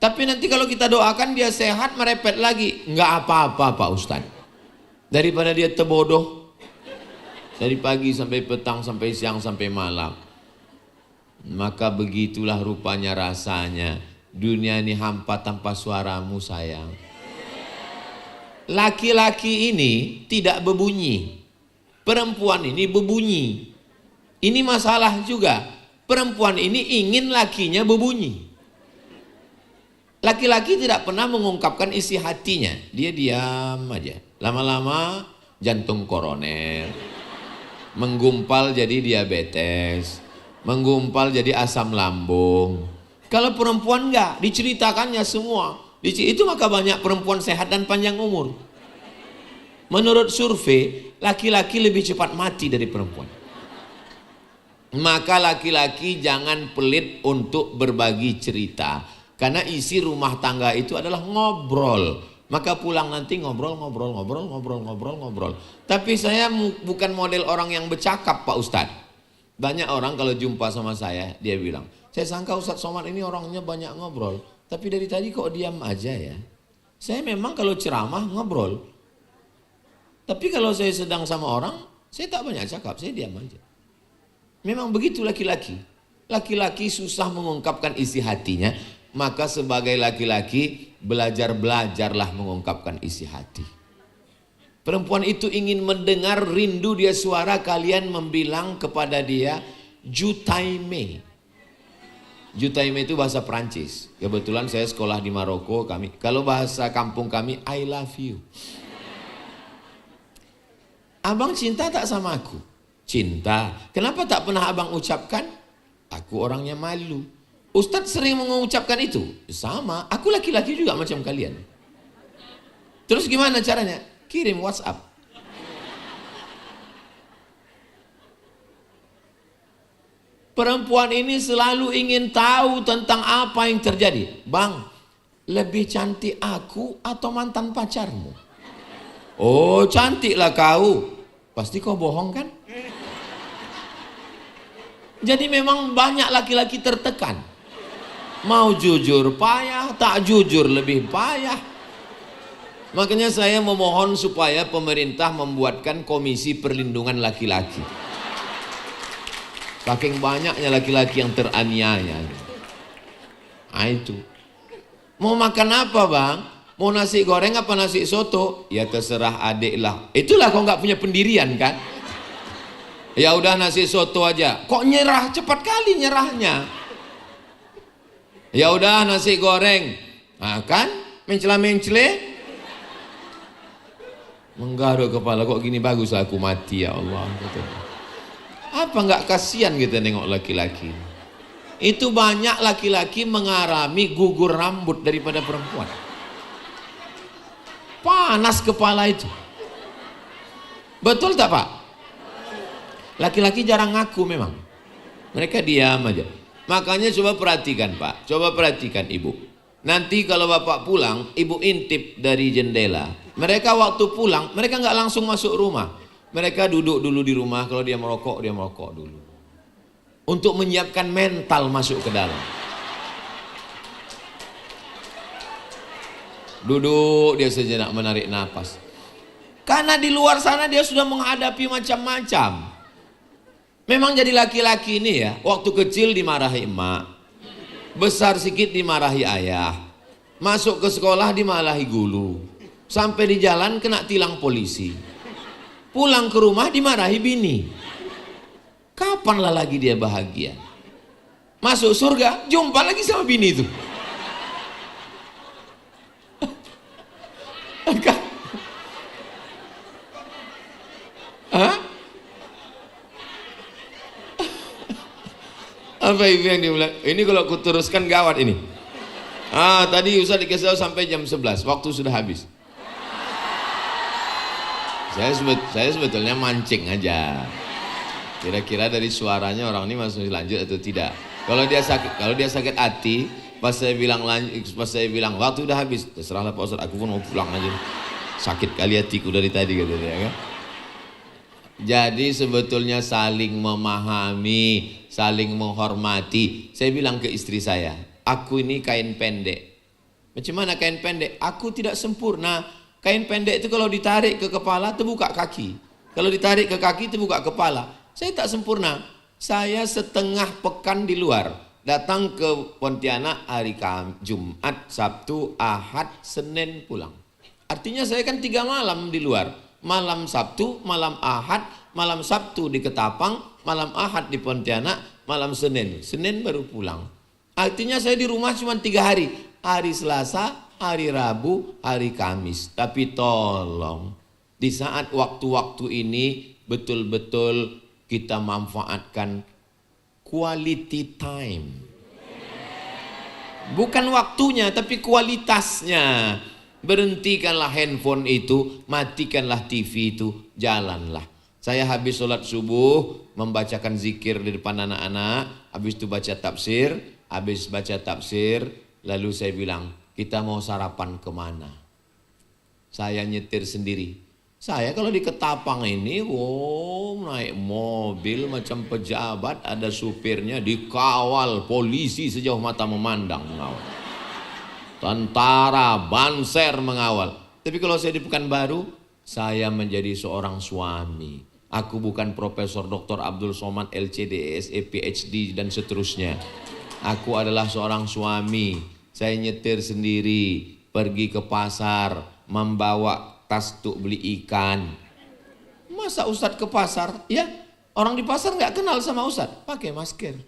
Tapi nanti kalau kita doakan dia sehat, merepet lagi, nggak apa-apa Pak Ustadz. Daripada dia terbodoh dari pagi sampai petang, sampai siang, sampai malam. Maka begitulah rupanya rasanya. Dunia ini hampa tanpa suaramu sayang. Laki-laki ini tidak berbunyi, perempuan ini berbunyi. Ini masalah juga. Perempuan ini ingin lakinya berbunyi. Laki-laki tidak pernah mengungkapkan isi hatinya. Dia diam aja. Lama-lama jantung koroner, menggumpal jadi diabetes, menggumpal jadi asam lambung. Kalau perempuan enggak, diceritakannya semua. Itu maka banyak perempuan sehat dan panjang umur. Menurut survei, laki-laki lebih cepat mati dari perempuan. Maka laki-laki jangan pelit untuk berbagi cerita. Karena isi rumah tangga itu adalah ngobrol. Maka pulang nanti ngobrol. Tapi saya bukan model orang yang bercakap Pak Ustadz. Banyak orang kalau jumpa sama saya, dia bilang, saya sangka Ustadz Somad ini orangnya banyak ngobrol. Tapi dari tadi kok diam aja ya. Saya memang kalau ceramah ngobrol. Tapi kalau saya sedang sama orang, saya tak banyak cakap, saya diam aja. Memang begitu laki-laki. Laki-laki susah mengungkapkan isi hatinya. Maka sebagai laki-laki belajarlah mengungkapkan isi hati. Perempuan itu ingin mendengar rindu dia suara kalian membilang kepada dia Jutaime. Jutaime itu bahasa Perancis. Kebetulan saya sekolah di Maroko, kalau bahasa kampung kami I love you. Abang cinta tak sama aku? Cinta. Kenapa tak pernah abang ucapkan? Aku orangnya malu. Ustadz sering mengucapkan itu. Sama, aku laki-laki juga macam kalian. Terus gimana caranya? Kirim WhatsApp. Perempuan ini selalu ingin tahu tentang apa yang terjadi. Bang, lebih cantik aku atau mantan pacarmu? Oh, cantiklah kau. Pasti kau bohong kan? Jadi memang banyak laki-laki tertekan. Mau jujur payah, tak jujur lebih payah. Makanya saya memohon supaya pemerintah membuatkan komisi perlindungan laki-laki. Saking banyaknya laki-laki yang teraniaya. Nah itu. Mau makan apa bang? Mau nasi goreng apa nasi soto? Ya terserah adik lah. Itulah kau nggak punya pendirian kan? Ya udah nasi soto aja. Kok nyerah cepat kali nyerahnya? Ya udah nasi goreng. Nah kan mencela-mencele. Menggaruk kepala, kok gini bagus aku mati ya Allah. Apa nggak kasihan kita nengok laki-laki? Itu banyak laki-laki mengalami gugur rambut daripada perempuan. Panas kepala itu. Betul tak Pak? Laki-laki jarang ngaku memang. Mereka diam aja. Makanya coba perhatikan Pak, coba perhatikan Ibu. Nanti kalau Bapak pulang, Ibu intip dari jendela. Mereka waktu pulang, mereka nggak langsung masuk rumah. Mereka duduk dulu di rumah, kalau dia merokok dulu. Untuk menyiapkan mental masuk ke dalam. Duduk dia sejenak menarik napas. Karena di luar sana dia sudah menghadapi macam-macam. Memang jadi laki-laki ini ya, waktu kecil dimarahi emak, besar sikit dimarahi ayah, masuk ke sekolah dimarahi guru, sampai di jalan kena tilang polisi, pulang ke rumah dimarahi bini. Kapanlah lagi dia bahagia? Masuk surga jumpa lagi sama bini itu. Hah? Apa itu yang dia bilang? Ini kalau aku teruskan gawat ini. Tadi Ustaz dikasih tahu sampai jam 11, waktu sudah habis. Saya sebetulnya mancing aja. Kira-kira dari suaranya orang ini masih lanjut atau tidak. Kalau dia sakit hati, pas saya bilang waktu udah habis, terserahlah Pak Ustaz, aku pun mau pulang aja. Sakit kali hatiku dari tadi katanya kan. Jadi sebetulnya saling memahami, saling menghormati. Saya bilang ke istri saya, aku ini kain pendek. Macam mana kain pendek? Aku tidak sempurna. Kain pendek itu kalau ditarik ke kepala terbuka kaki. Kalau ditarik ke kaki terbuka kepala. Saya tak sempurna. Saya setengah pekan di luar. Datang ke Pontianak hari Jumat, Sabtu, Ahad, Senin pulang. Artinya saya kan 3 malam di luar. Malam Sabtu, malam Ahad, malam Sabtu di Ketapang, malam Ahad di Pontianak, malam Senin baru pulang. Artinya saya di rumah cuma 3 hari. Hari Selasa, hari Rabu, hari Kamis. Tapi tolong, di saat waktu-waktu ini betul-betul kita manfaatkan quality time. Bukan waktunya, tapi kualitasnya. Berhentikanlah handphone itu, matikanlah TV itu, jalanlah. Saya habis sholat subuh, membacakan zikir di depan anak-anak, habis itu baca tafsir, lalu saya bilang, kita mau sarapan kemana? Saya nyetir sendiri. Saya kalau di Ketapang ini, naik mobil macam pejabat, ada supirnya, dikawal polisi sejauh mata memandang mengawal. Tentara, banser mengawal. Tapi kalau saya di Pekanbaru, saya menjadi seorang suami. Aku bukan Profesor Dr. Abdul Somad LCD, SE, PhD dan seterusnya. Aku adalah seorang suami. Saya nyetir sendiri, pergi ke pasar, membawa tas untuk beli ikan. Masa Ustadz ke pasar? Ya, orang di pasar nggak kenal sama Ustadz. Pakai masker,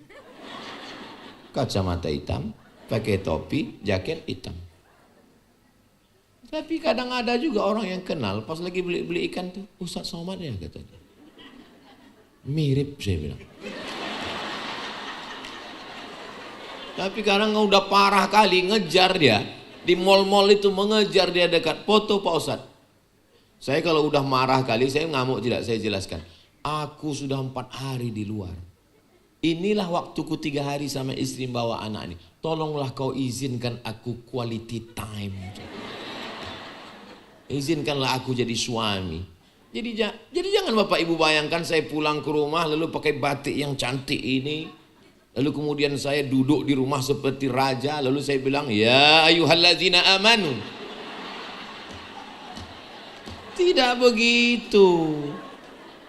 kacamata hitam, pakai topi, jaket hitam. Tapi kadang ada juga orang yang kenal, pas lagi beli ikan tuh, Ustadz Somad ya katanya. Mirip saya bilang. Tapi kadang udah parah kali, ngejar dia. Di mall-mall itu mengejar dia dekat, foto Pak Ustadz. Saya kalau udah marah kali, saya ngamuk tidak, saya jelaskan. Aku sudah 4 hari di luar. Inilah waktuku 3 hari sama istri bawa anak ini. Tolonglah kau izinkan aku quality time. Izinkanlah aku jadi suami. Jadi jangan Bapak Ibu bayangkan saya pulang ke rumah lalu pakai batik yang cantik ini. Lalu kemudian saya duduk di rumah seperti raja. Lalu saya bilang, ya ayyuhallazina amanu. Tidak begitu.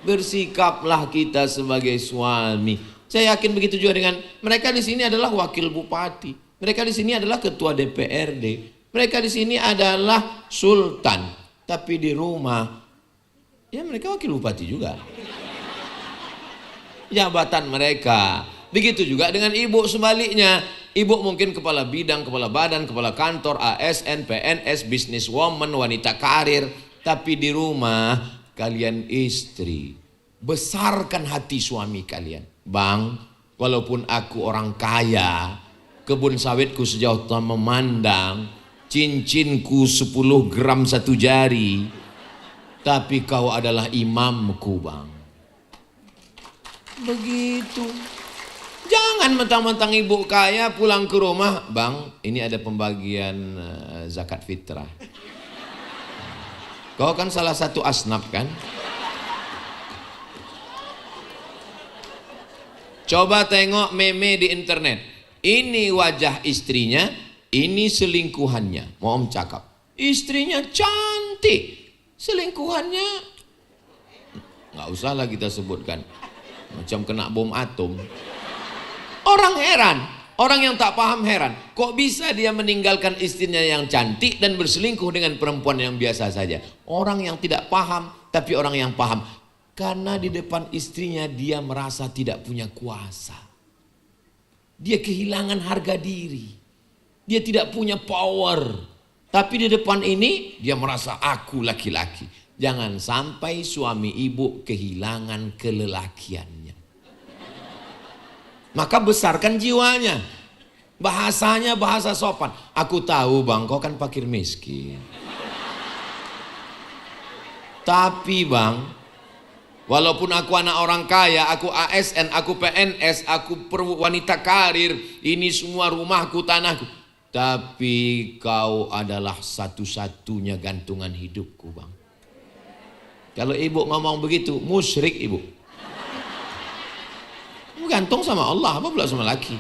Bersikaplah kita sebagai suami. Saya yakin begitu juga dengan mereka di sini adalah wakil bupati. Mereka di sini adalah ketua DPRD. Mereka di sini adalah sultan. Tapi di rumah, ya mereka wakil bupati juga. Jabatan mereka. Begitu juga dengan ibu sebaliknya. Ibu mungkin kepala bidang, kepala badan, kepala kantor, ASN, PNS, businesswoman, wanita karir. Tapi di rumah, kalian istri. Besarkan hati suami kalian. Bang, walaupun aku orang kaya, kebun sawitku sejauh memandang, cincinku 10 gram 1 jari, tapi kau adalah imamku bang. Begitu. Jangan mentang-mentang ibu kaya pulang ke rumah, bang ini ada pembagian zakat fitrah. Kau kan salah satu asnaf kan? Coba tengok meme di internet. Ini wajah istrinya, ini selingkuhannya. Mau om cakap, istrinya cantik, selingkuhannya nggak usah lah kita sebutkan, macam kena bom atom. Orang heran, orang yang tak paham heran, kok bisa dia meninggalkan istrinya yang cantik dan berselingkuh dengan perempuan yang biasa saja. Orang yang tidak paham, tapi orang yang paham, karena di depan istrinya dia merasa tidak punya kuasa. Dia kehilangan harga diri. Dia tidak punya power. Tapi di depan ini dia merasa aku laki-laki. Jangan sampai suami ibu kehilangan kelelakiannya. Maka besarkan jiwanya. Bahasanya bahasa sopan. Aku tahu bang, kau kan fakir miskin. Tapi bang, walaupun aku anak orang kaya, aku ASN, aku PNS, aku wanita karir, ini semua rumahku, tanahku. Tapi kau adalah satu-satunya gantungan hidupku bang. Kalau ibu ngomong begitu, musyrik ibu. Gantung sama Allah, apa pula sama laki.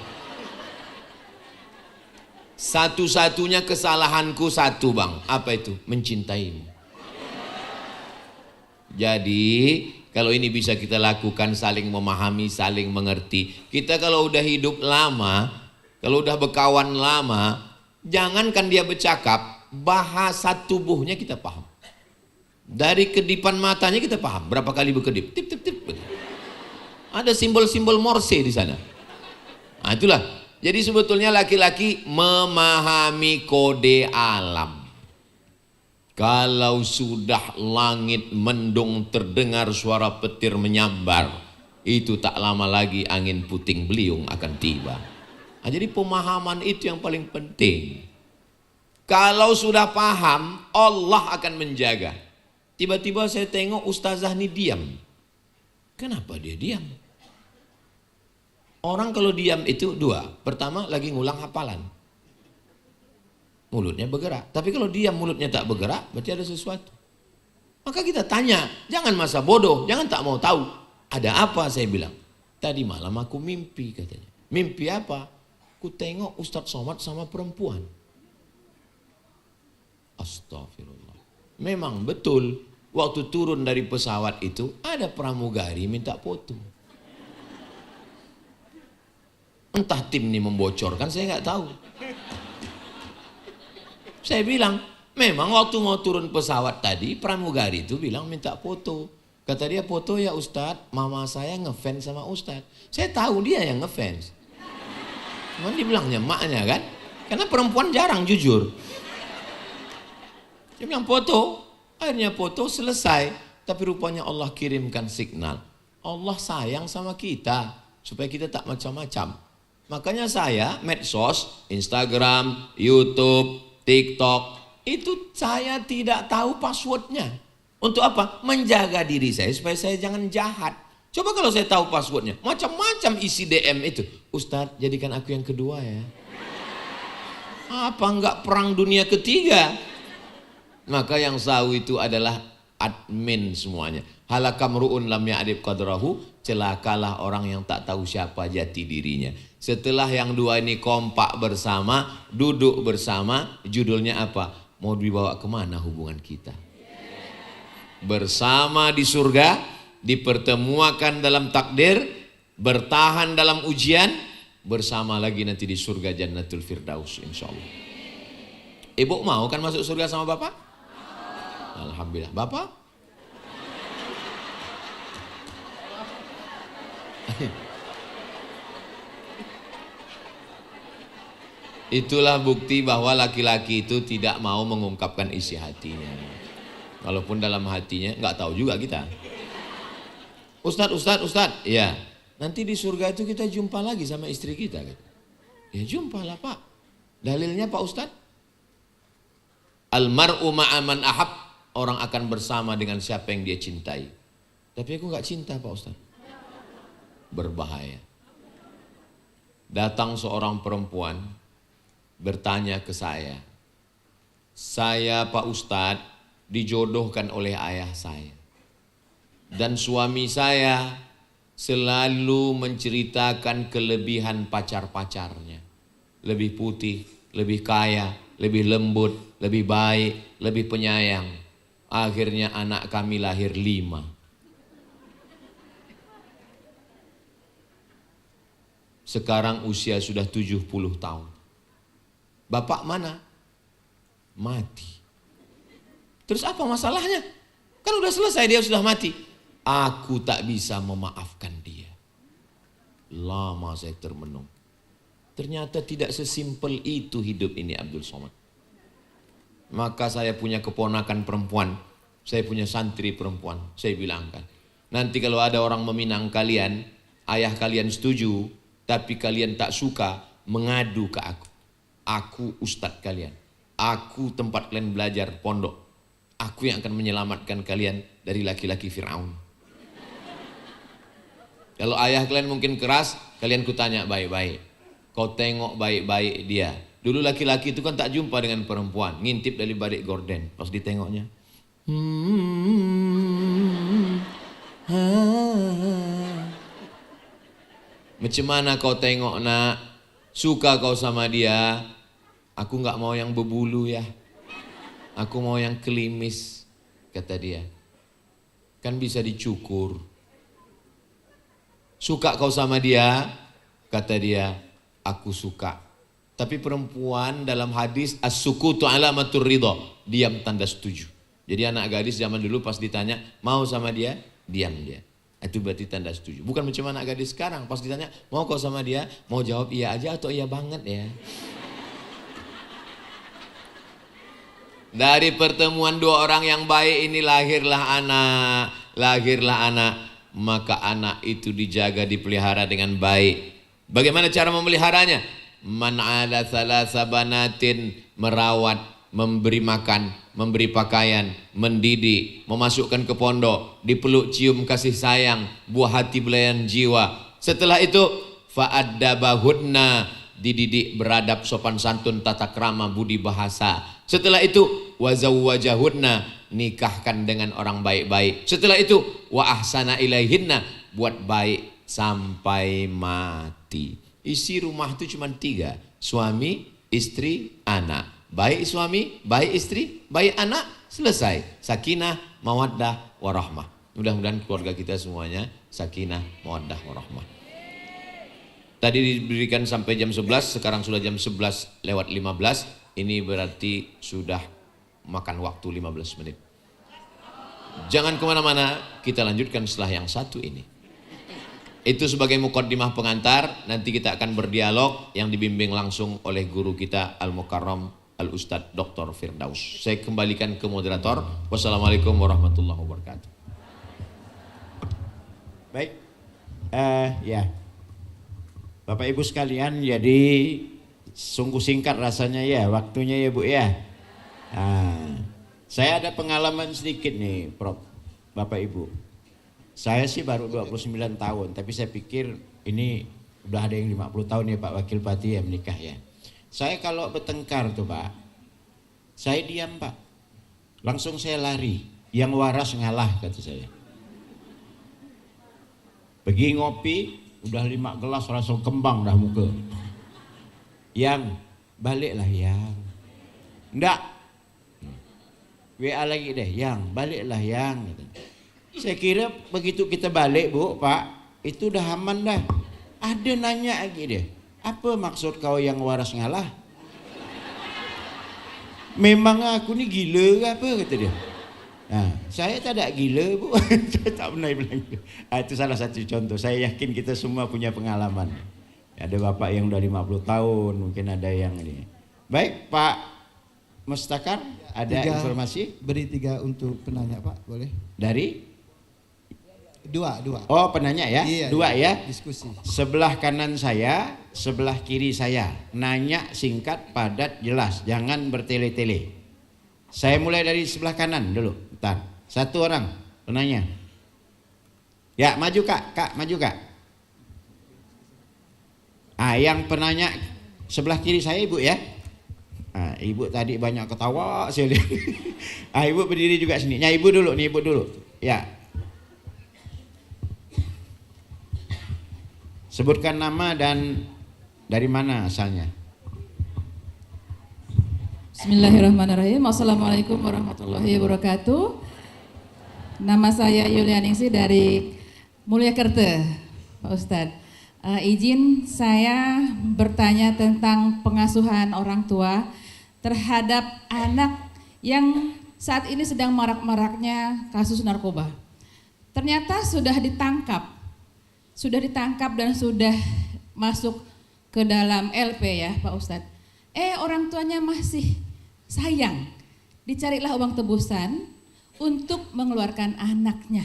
Satu-satunya kesalahanku satu bang, apa itu? Mencintaimu. Jadi kalau ini bisa kita lakukan, saling memahami, saling mengerti. Kita kalau udah hidup lama, kalau udah berkawan lama, jangankan dia bercakap, bahasa tubuhnya kita paham. Dari kedipan matanya kita paham, berapa kali berkedip, tip tip tip. Ada simbol-simbol Morse di sana. Nah itulah. Jadi sebetulnya laki-laki memahami kode alam. Kalau sudah langit mendung terdengar suara petir menyambar, itu tak lama lagi angin puting beliung akan tiba. Nah, jadi pemahaman itu yang paling penting. Kalau sudah paham, Allah akan menjaga. Tiba-tiba saya tengok ustazah ini diam. Kenapa dia diam? Orang kalau diam itu dua. Pertama lagi ngulang hafalan. Mulutnya bergerak. Tapi kalau diam mulutnya tak bergerak, berarti ada sesuatu. Maka kita tanya, jangan masa bodoh, jangan tak mau tahu. Ada apa saya bilang? Tadi malam aku mimpi katanya. Mimpi apa? Ku tengok Ustadz Somad sama perempuan. Astagfirullah. Memang betul, waktu turun dari pesawat itu ada pramugari minta foto. Entah tim ini membocorkan, saya nggak tahu. Saya bilang, memang waktu mau turun pesawat tadi, pramugari itu bilang minta foto. Kata dia, foto ya Ustadz, mama saya ngefans sama Ustadz. Saya tahu dia yang ngefans. Cuman dibilangnya maknya kan, karena perempuan jarang jujur. Dia bilang foto, akhirnya foto selesai. Tapi rupanya Allah kirimkan signal. Allah sayang sama kita, supaya kita tak macam-macam. Makanya saya medsos, Instagram, YouTube, TikTok, itu saya tidak tahu passwordnya. Untuk apa? Menjaga diri saya supaya saya jangan jahat. Coba kalau saya tahu passwordnya, macam-macam isi DM itu. Ustadz, jadikan aku yang kedua ya. Apa enggak perang dunia ketiga? Maka yang tahu itu adalah admin semuanya. Halakamru'un lam ya'rif qadrahu, celakalah orang yang tak tahu siapa jati dirinya. Setelah yang dua ini kompak bersama, duduk bersama, judulnya apa? Mau dibawa kemana hubungan kita? Bersama di surga, dipertemukan dalam takdir, bertahan dalam ujian, bersama lagi nanti di surga Jannatul Firdaus insyaallah. Ibu mau kan masuk surga sama bapak? Alhamdulillah. Bapak? Itulah bukti bahwa laki-laki itu tidak mau mengungkapkan isi hatinya. Walaupun dalam hatinya nggak tahu juga kita. Ustadz, ya. Nanti di surga itu kita jumpa lagi sama istri kita kan? Ya jumpalah Pak. Dalilnya Pak Ustadz? Almar'u ma'aman ahab, orang akan bersama dengan siapa yang dia cintai. Tapi aku nggak cinta Pak Ustadz. Berbahaya. Datang seorang perempuan bertanya ke saya Pak Ustadz dijodohkan oleh ayah saya dan suami saya selalu menceritakan kelebihan pacar-pacarnya. Lebih putih, lebih kaya, lebih lembut, lebih baik, lebih penyayang. Akhirnya anak kami lahir 5. Sekarang usia sudah 70 tahun. Bapak mana? Mati. Terus apa masalahnya? Kan udah selesai, dia sudah mati. Aku tak bisa memaafkan dia. Lama saya termenung. Ternyata tidak sesimpel itu hidup ini Abdul Somad. Maka saya punya keponakan perempuan, saya punya santri perempuan, saya bilangkan, nanti kalau ada orang meminang kalian, ayah kalian setuju, tapi kalian tak suka, mengadu ke aku. Aku ustadz kalian, aku tempat kalian belajar pondok, aku yang akan menyelamatkan kalian dari laki-laki Fir'aun. Kalau ayah kalian mungkin keras, kalian kutanya baik-baik. Kau tengok baik-baik dia. Dulu laki-laki itu kan tak jumpa dengan perempuan, ngintip dari balik gorden. Pas ditengoknya, macam mana kau tengok nak? Suka kau sama dia? Aku nggak mau yang berbulu ya. Aku mau yang kelimis, kata dia. Kan bisa dicukur. Suka kau sama dia? Kata dia, aku suka. Tapi perempuan dalam hadis as-sukutu alamatur ridha, diam tanda setuju. Jadi anak gadis zaman dulu pas ditanya mau sama dia, diam dia. Itu berarti tanda setuju. Bukan macam anak gadis sekarang, pas ditanya mau kau sama dia, mau jawab iya aja atau iya banget ya. Dari pertemuan 2 orang yang baik ini lahirlah anak. Maka anak itu dijaga, dipelihara dengan baik. Bagaimana cara memeliharanya? Man ala thalatha banatin, merawat, memberi makan, memberi pakaian, mendidik, memasukkan ke pondok, dipeluk cium kasih sayang, buah hati belayan jiwa. Setelah itu fa'addabahunna, dididik beradab sopan santun tata krama budi bahasa. Setelah itu wazawwajahunna, nikahkan dengan orang baik-baik. Setelah itu wa ahsana ilaihinna, buat baik sampai mati. Isi rumah itu cuma 3, suami, istri, anak. Baik suami, baik istri, baik anak, selesai. Sakinah, mawaddah, warahmah. Mudah-mudahan keluarga kita semuanya sakinah, mawaddah, warahmah. Tadi diberikan sampai jam 11, sekarang sudah jam 11:15. Ini berarti sudah makan waktu 15 menit. Jangan kemana-mana, kita lanjutkan setelah yang satu ini. Itu sebagai muqaddimah pengantar. Nanti kita akan berdialog yang dibimbing langsung oleh guru kita Al-Mukarram Al-Ustadz Dr. Firdaus. Saya kembalikan ke moderator. Wassalamualaikum warahmatullahi wabarakatuh. Baik, ya Bapak Ibu sekalian, jadi sungguh singkat rasanya ya waktunya ya Bu ya. Saya ada pengalaman sedikit nih Prof, Bapak Ibu. Saya sih baru 29 tahun, tapi saya pikir ini udah ada yang 50 tahun ya Pak Wakil Pati ya menikah ya. Saya kalau bertengkar tuh Pak, saya diam Pak. Langsung saya lari, yang waras ngalah kata saya. Pergi ngopi, udah 5 gelas langsung kembang dah muka. Yang, baliklah yang. Enggak. WA lagi deh, yang, baliklah yang. Saya kira begitu kita balik Bu, Pak, itu udah aman dah. Ada nanya lagi deh, apa maksud kau yang waras ngalah? Memang aku ni gila ke apa kata dia. Saya tak ada gila Bu, saya tak pernah bilang gitu. Itu salah satu contoh, saya yakin kita semua punya pengalaman. Ada bapak yang udah 50 tahun, mungkin ada yang ini. Baik Pak Mustakar, ada informasi? Beri 3 untuk penanya Pak, boleh? Dari? 2. Oh penanya ya? Iya, 2 iya. ya? Diskusi. Sebelah kanan saya, sebelah kiri saya. Nanya singkat, padat, jelas. Jangan bertele-tele. Saya mulai dari sebelah kanan dulu. Bentar. 1 orang penanya. Ya maju Kak, maju Kak. Yang penanya sebelah kiri saya Ibu ya. Ibu tadi banyak ketawa saya lihat. Ibu berdiri juga sini. Ibu dulu nih, Ibu dulu. Ya. Sebutkan nama dan dari mana asalnya. Bismillahirrahmanirrahim. Assalamualaikum warahmatullahi wabarakatuh. Nama saya Yulianingsi dari Mulyakerte, Pak Ustadz. Izin saya bertanya tentang pengasuhan orang tua terhadap anak yang saat ini sedang marak-maraknya kasus narkoba. Ternyata sudah ditangkap dan sudah masuk ke dalam LP ya Pak Ustadz. Orang tuanya masih sayang, dicarilah uang tebusan untuk mengeluarkan anaknya.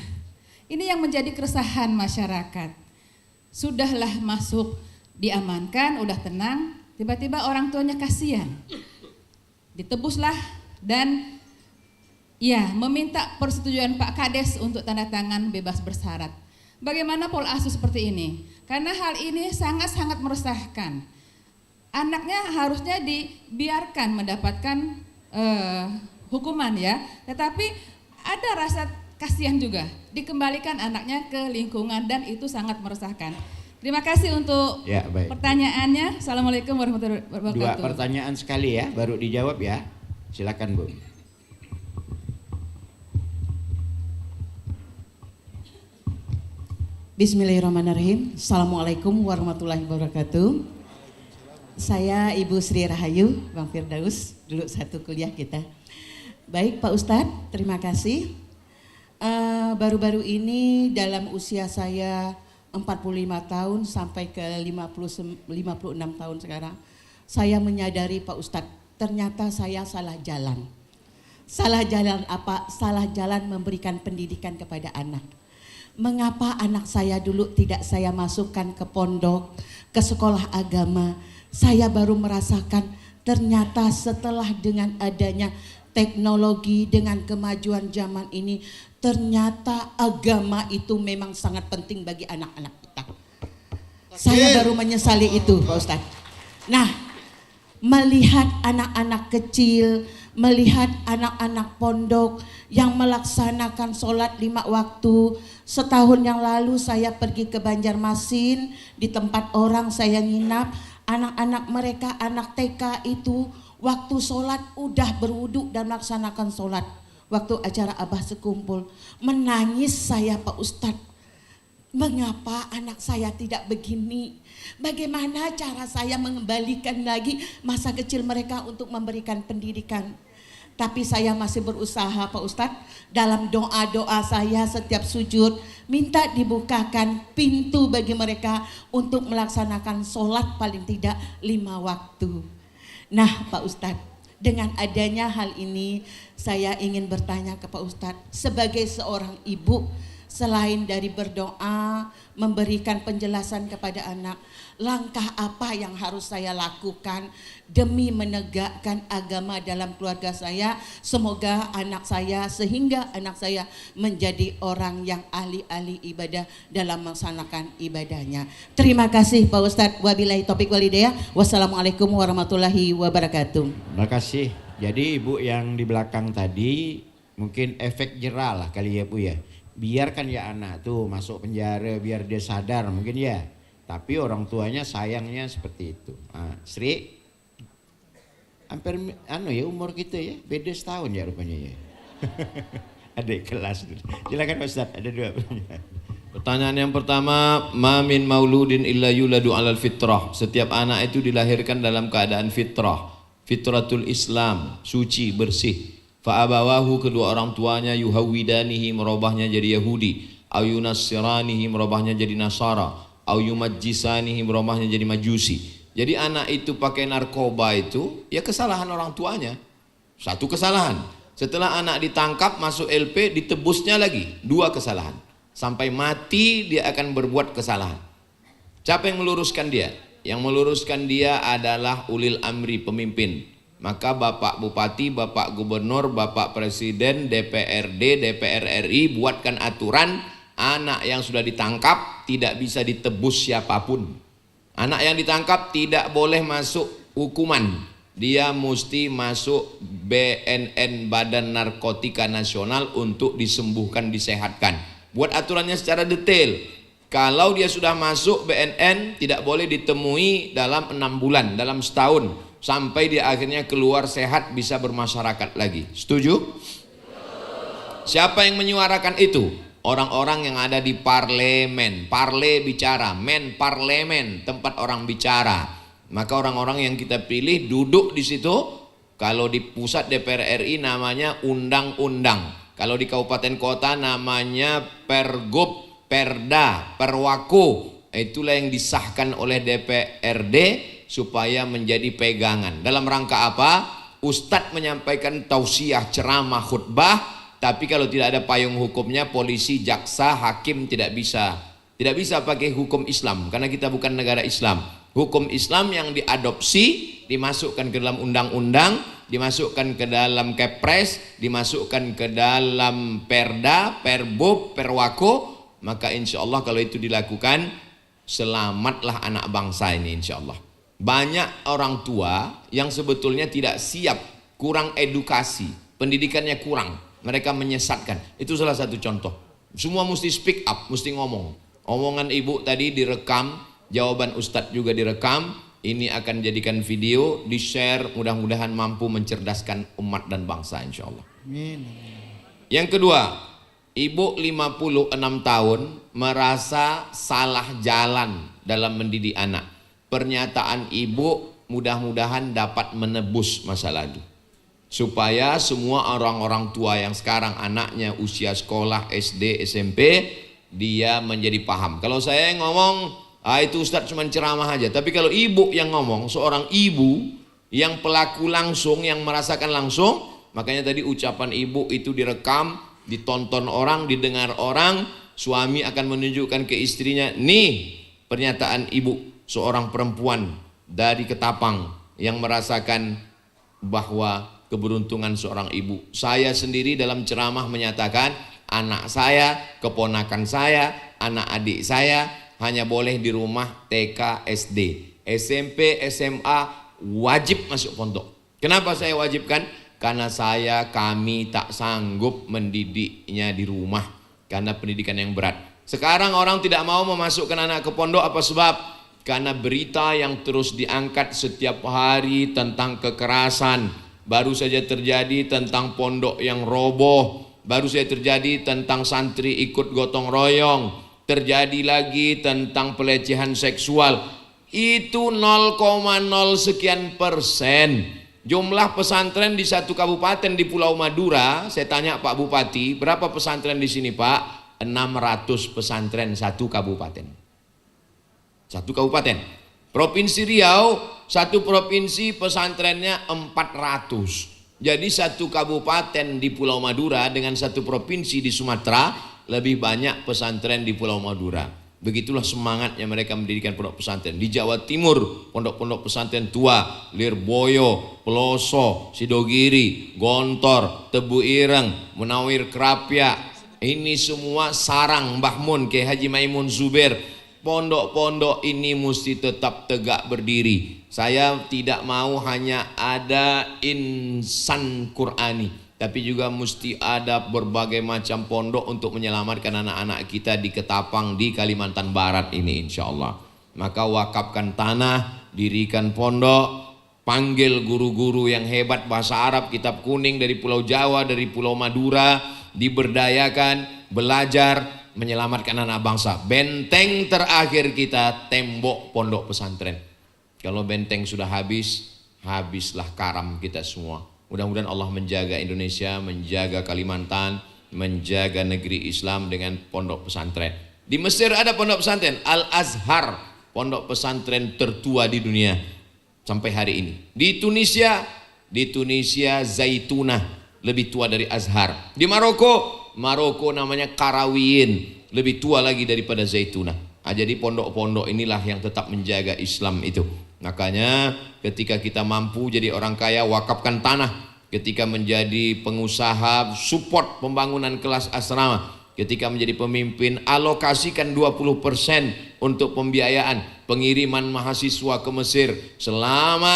Ini yang menjadi keresahan masyarakat. Sudahlah masuk, diamankan, udah tenang, tiba-tiba orang tuanya kasihan. Ditebuslah dan ya meminta persetujuan Pak Kades untuk tanda tangan bebas bersyarat. Bagaimana pola asuh seperti ini? Karena hal ini sangat-sangat meresahkan. Anaknya harusnya dibiarkan mendapatkan hukuman ya, tetapi ada rasa kasihan juga, dikembalikan anaknya ke lingkungan dan itu sangat meresahkan. Terima kasih untuk pertanyaannya. Assalamualaikum warahmatullahi wabarakatuh. 2 pertanyaan sekali ya, baru dijawab ya. Silakan Bu. Bismillahirrahmanirrahim. Assalamualaikum warahmatullahi wabarakatuh. Saya Ibu Sri Rahayu, Bang Firdaus, dulu satu kuliah kita. Baik Pak Ustadz, terima kasih. Baru-baru ini dalam usia saya 45 tahun sampai ke 56 tahun sekarang, saya menyadari Pak Ustadz, ternyata saya salah jalan. Salah jalan apa? Salah jalan memberikan pendidikan kepada anak. Mengapa anak saya dulu tidak saya masukkan ke pondok, ke sekolah agama? Saya baru merasakan ternyata setelah dengan adanya teknologi, dengan kemajuan zaman ini, ternyata agama itu memang sangat penting bagi anak-anak kita. Saya baru menyesali itu Pak Ustadz. Nah, melihat anak-anak kecil, melihat anak-anak pondok yang melaksanakan sholat 5 waktu. Setahun yang lalu saya pergi ke Banjarmasin, di tempat orang saya nginap. Anak-anak mereka, anak TK itu waktu sholat udah berwudu dan melaksanakan sholat. Waktu acara Abah Sekumpul, menangis saya Pak Ustadz. Mengapa anak saya tidak begini? Bagaimana cara saya mengembalikan lagi masa kecil mereka untuk memberikan pendidikan? Tapi saya masih berusaha Pak Ustadz. Dalam doa-doa saya setiap sujud, minta dibukakan pintu bagi mereka untuk melaksanakan sholat paling tidak 5 waktu. Nah Pak Ustadz, dengan adanya hal ini saya ingin bertanya ke Pak Ustadz, sebagai seorang ibu, selain dari berdoa, memberikan penjelasan kepada anak, langkah apa yang harus saya lakukan demi menegakkan agama dalam keluarga saya, semoga anak saya, sehingga anak saya menjadi orang yang ahli-ahli ibadah dalam melaksanakan ibadahnya. Terima kasih Pak Ustadz. Wabillahi taufiq wal hidayah. Wassalamualaikum warahmatullahi wabarakatuh. Terima kasih. Jadi Ibu yang di belakang tadi mungkin efek jerah lah kali ya Bu ya. Biarkan ya anak tuh masuk penjara biar dia sadar mungkin ya. Tapi orang tuanya sayangnya seperti itu. Sri, hampir ya umur kita ya, beda setahun ya rupanya ya. Adik kelas. Silakan Ustaz, ada 2 pertanyaan. Pertanyaan yang pertama, ma min mauludin illa yuladu alal fitrah. Setiap anak itu dilahirkan dalam keadaan fitrah. Fitratul Islam, suci, bersih. Fa'abawahu, kedua orang tuanya, yuhawwidanihi, merubahnya jadi Yahudi, au yunassiranihi, merubahnya jadi Nasara, au yumajjisanihi, merubahnya jadi Majusi. Jadi anak itu pakai narkoba itu ya kesalahan orang tuanya. Satu kesalahan. Setelah anak ditangkap masuk LP, ditebusnya lagi 2 kesalahan. Sampai mati dia akan berbuat kesalahan. Siapa yang meluruskan dia? Yang meluruskan dia adalah ulil amri, pemimpin. Maka Bapak Bupati, Bapak Gubernur, Bapak Presiden, DPRD, DPR RI buatkan aturan, anak yang sudah ditangkap tidak bisa ditebus siapapun. Anak yang ditangkap tidak boleh masuk hukuman. Dia mesti masuk BNN, Badan Narkotika Nasional, untuk disembuhkan, disehatkan. Buat aturannya secara detail. Kalau dia sudah masuk BNN tidak boleh ditemui dalam 6 bulan, dalam setahun, sampai dia akhirnya keluar sehat bisa bermasyarakat lagi. Setuju? Siapa yang menyuarakan itu? Orang-orang yang ada di parlemen. Parle bicara, men parlemen, tempat orang bicara. Maka orang-orang yang kita pilih duduk di situ. Kalau di pusat DPR RI namanya undang-undang. Kalau di kabupaten kota namanya pergub, perda, perwaku. Itulah yang disahkan oleh DPRD supaya menjadi pegangan. Dalam rangka apa? Ustadz menyampaikan tausiah, ceramah, khutbah, tapi kalau tidak ada payung hukumnya, polisi, jaksa, hakim tidak bisa pakai hukum Islam karena kita bukan negara Islam. Hukum Islam yang diadopsi, dimasukkan ke dalam undang-undang, dimasukkan ke dalam kepres, dimasukkan ke dalam perda, perbub, perwako, maka insya Allah kalau itu dilakukan, selamatlah anak bangsa ini insya Allah. Banyak orang tua yang sebetulnya tidak siap, kurang edukasi, pendidikannya kurang, mereka menyesatkan. Itu salah satu contoh. Semua mesti speak up, mesti ngomong. Omongan ibu tadi direkam, jawaban Ustadz juga direkam. Ini akan jadikan video, di-share, mudah-mudahan mampu mencerdaskan umat dan bangsa insya Allah. Amin. Yang kedua, ibu 56 tahun merasa salah jalan dalam mendidik anak. Pernyataan ibu mudah-mudahan dapat menebus masa lalu. Supaya semua orang-orang tua yang sekarang anaknya usia sekolah SD, SMP, dia menjadi paham. Kalau saya yang ngomong, itu Ustadz cuma ceramah aja. Tapi kalau ibu yang ngomong, seorang ibu yang pelaku langsung, yang merasakan langsung, makanya tadi ucapan ibu itu direkam, ditonton orang, didengar orang. Suami akan menunjukkan ke istrinya, nih pernyataan ibu, seorang perempuan dari Ketapang yang merasakan bahwa keberuntungan seorang ibu. Saya sendiri dalam ceramah menyatakan anak saya, keponakan saya, anak adik saya hanya boleh di rumah TK, SD, SMP, SMA wajib masuk pondok. Kenapa saya wajibkan? Karena kami tak sanggup mendidiknya di rumah karena pendidikan yang berat. Sekarang orang tidak mau memasukkan anak ke pondok, apa sebab? Karena berita yang terus diangkat setiap hari tentang kekerasan. Baru saja terjadi tentang pondok yang roboh, baru saja terjadi tentang santri ikut gotong royong, terjadi lagi tentang pelecehan seksual. Itu 0,0 sekian persen. Jumlah pesantren di satu kabupaten di Pulau Madura, saya tanya Pak Bupati, berapa pesantren di sini Pak? 600 pesantren satu kabupaten. Satu kabupaten. Provinsi Riau, satu provinsi pesantrennya 400. Jadi satu kabupaten di Pulau Madura dengan satu provinsi di Sumatera lebih banyak pesantren di Pulau Madura. Begitulah semangatnya mereka mendirikan pondok pesantren. Di Jawa Timur, pondok-pondok pesantren tua, Lirboyo, Peloso, Sidogiri, Gontor, Tebu Ireng, Munawir Krapya. Ini semua sarang Mbah Mun, Kiai Haji Maimun Zubair. Pondok-pondok ini mesti tetap tegak berdiri. Saya tidak mau hanya ada insan Qur'ani, tapi juga mesti ada berbagai macam pondok untuk menyelamatkan anak-anak kita di Ketapang, di Kalimantan Barat ini insya Allah. Maka wakafkan tanah, dirikan pondok, panggil guru-guru yang hebat bahasa Arab, kitab kuning dari Pulau Jawa, dari Pulau Madura, diberdayakan, belajar, menyelamatkan anak bangsa. Benteng terakhir kita tembok pondok pesantren. Kalau benteng sudah habis, habislah karam kita semua. Mudah-mudahan Allah menjaga Indonesia, menjaga Kalimantan, menjaga negeri Islam dengan pondok pesantren. Di Mesir ada pondok pesantren, Al-Azhar, pondok pesantren tertua di dunia sampai hari ini. Di Tunisia Zaitunah, lebih tua dari Azhar. Di Maroko namanya Karawiyin, lebih tua lagi daripada Zaitunah. Jadi pondok-pondok inilah yang tetap menjaga Islam itu. Makanya ketika kita mampu jadi orang kaya, wakafkan tanah. Ketika menjadi pengusaha, support pembangunan kelas asrama. Ketika menjadi pemimpin, alokasikan 20% untuk pembiayaan pengiriman mahasiswa ke Mesir. Selama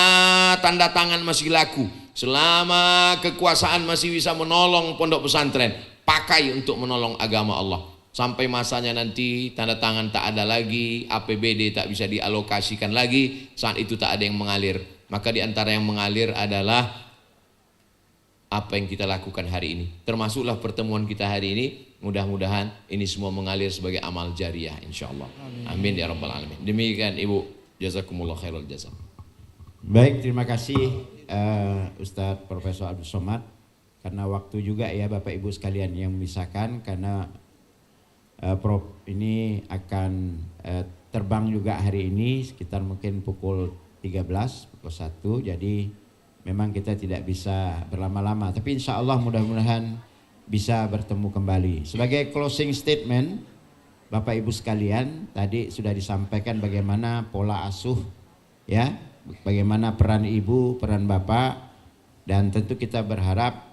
tanda tangan masih laku, selama kekuasaan masih bisa menolong pondok pesantren, pakai untuk menolong agama Allah. sampai masanya nanti tanda tangan tak ada lagi, APBD tak bisa dialokasikan lagi, saat itu tak ada yang mengalir. Maka di antara yang mengalir adalah apa yang kita lakukan hari ini. Termasuklah pertemuan kita hari ini, mudah-mudahan ini semua mengalir sebagai amal jariah insyaallah. Amin ya rabbal alamin. Demikian Ibu, jazakumullah khairul jazak. Baik, terima kasih Ustadz Profesor Abdul Somad. Karena waktu juga ya Bapak Ibu sekalian yang memisahkan, karena Prof ini akan terbang juga hari ini sekitar mungkin pukul 13, pukul 1. Jadi memang kita tidak bisa berlama-lama. Tapi insya Allah mudah-mudahan bisa bertemu kembali. Sebagai closing statement, Bapak Ibu sekalian, tadi sudah disampaikan bagaimana pola asuh, ya, bagaimana peran ibu, peran bapak, dan tentu kita berharap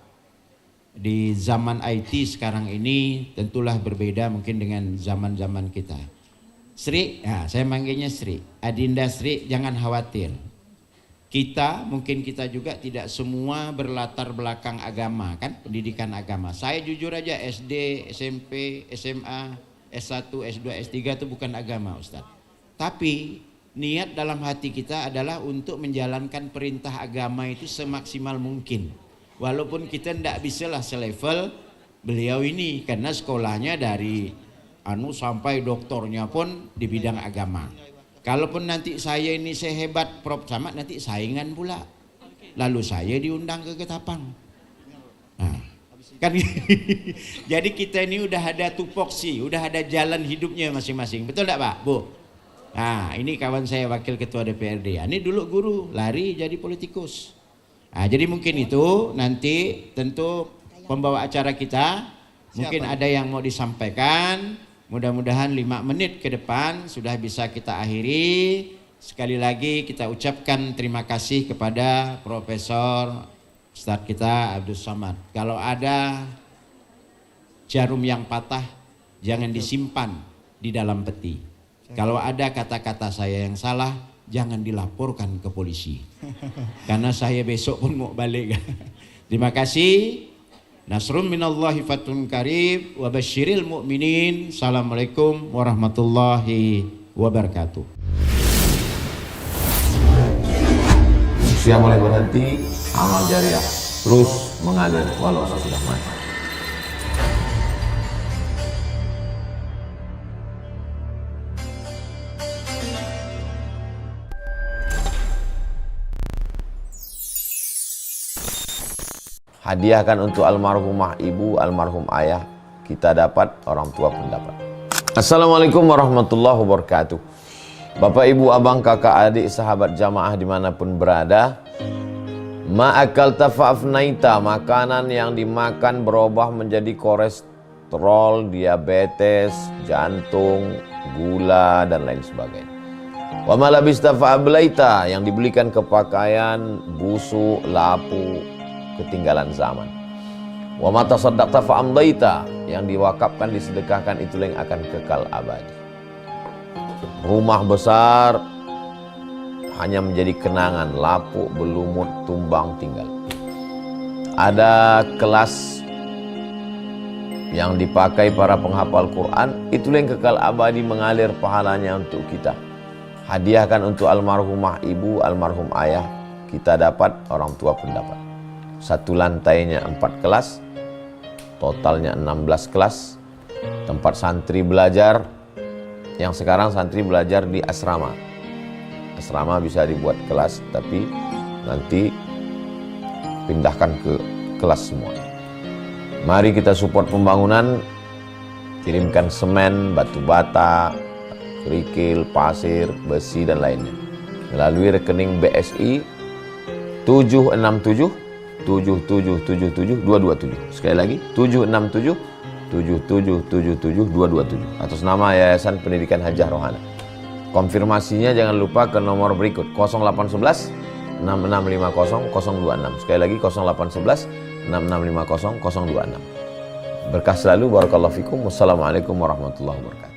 di zaman IT sekarang ini tentulah berbeda mungkin dengan zaman-zaman kita. Sri, ya, saya manggilnya Sri, Adinda Sri, jangan khawatir. Mungkin kita juga tidak semua berlatar belakang agama, kan, pendidikan agama. Saya jujur aja SD, SMP, SMA, S1, S2, S3 itu bukan agama, Ustaz. Tapi niat dalam hati kita adalah untuk menjalankan perintah agama itu semaksimal mungkin. Walaupun kita tidak bisa lah selevel beliau ini, karena sekolahnya dari sampai doktornya pun di bidang agama. Kalaupun nanti saya ini sehebat Prof Camat, nanti saingan pula. Lalu saya diundang ke Ketapang. Nah, kan jadi kita ini udah ada tupoksi, udah ada jalan hidupnya masing-masing. Betul enggak Pak? Bu? Nah, ini kawan saya wakil ketua DPRD. Ini dulu guru, lari jadi politikus. Nah, jadi mungkin itu nanti tentu pembawa acara kita mungkin ada yang mau disampaikan. Mudah-mudahan 5 menit ke depan sudah bisa kita akhiri. Sekali lagi kita ucapkan terima kasih kepada Profesor Ustadz kita Abdul Somad. Kalau ada jarum yang patah, jangan disimpan di dalam peti. Kalau ada kata-kata saya yang salah, jangan dilaporkan ke polisi. Karena saya besok pun mau balik. Terima kasih. Nasrun minallahi fatun karib wa basyiril mu'minin. Assalamualaikum warahmatullahi wabarakatuh. Usia mulai berhenti, amal jariah terus mengalir walau sudah mati. Hadiahkan untuk almarhumah ibu, almarhum ayah, kita dapat, orang tua pun dapat. Assalamualaikum warahmatullahi wabarakatuh. Bapak, ibu, abang, kakak, adik, sahabat jamaah dimanapun berada, ma'akal tafa'afnaita, makanan yang dimakan berubah menjadi kolesterol, diabetes, jantung, gula, dan lain sebagainya. Wa malabista fa'ablaita, yang dibelikan ke pakaian, busuk, lapu, ketinggalan zaman. Wa mata saddaqta fa'amdaita, yang diwakafkan, disedekahkan, itulah yang akan kekal abadi. Rumah besar hanya menjadi kenangan, lapuk, berlumut, tumbang, tinggal. Ada kelas yang dipakai para penghafal Quran, itulah yang kekal abadi, mengalir pahalanya untuk kita. Hadiahkan untuk almarhumah ibu, almarhum ayah, kita dapat, orang tua pun dapat. Satu lantainya 4 kelas, totalnya 16 kelas, tempat santri belajar. Yang sekarang santri belajar di asrama. Asrama bisa dibuat kelas, tapi nanti pindahkan ke kelas semua. Mari kita support pembangunan, kirimkan semen, batu bata, kerikil, pasir, besi, dan lainnya melalui rekening BSI 767 7777227. Sekali lagi 767 7777227 atas nama Yayasan Pendidikan Hajah Rohana. Konfirmasinya jangan lupa ke nomor berikut 0811 6650 026. Sekali lagi 0811 6650 026. Berkah selalu, barakallahu fikum. Wassalamualaikum warahmatullahi wabarakatuh.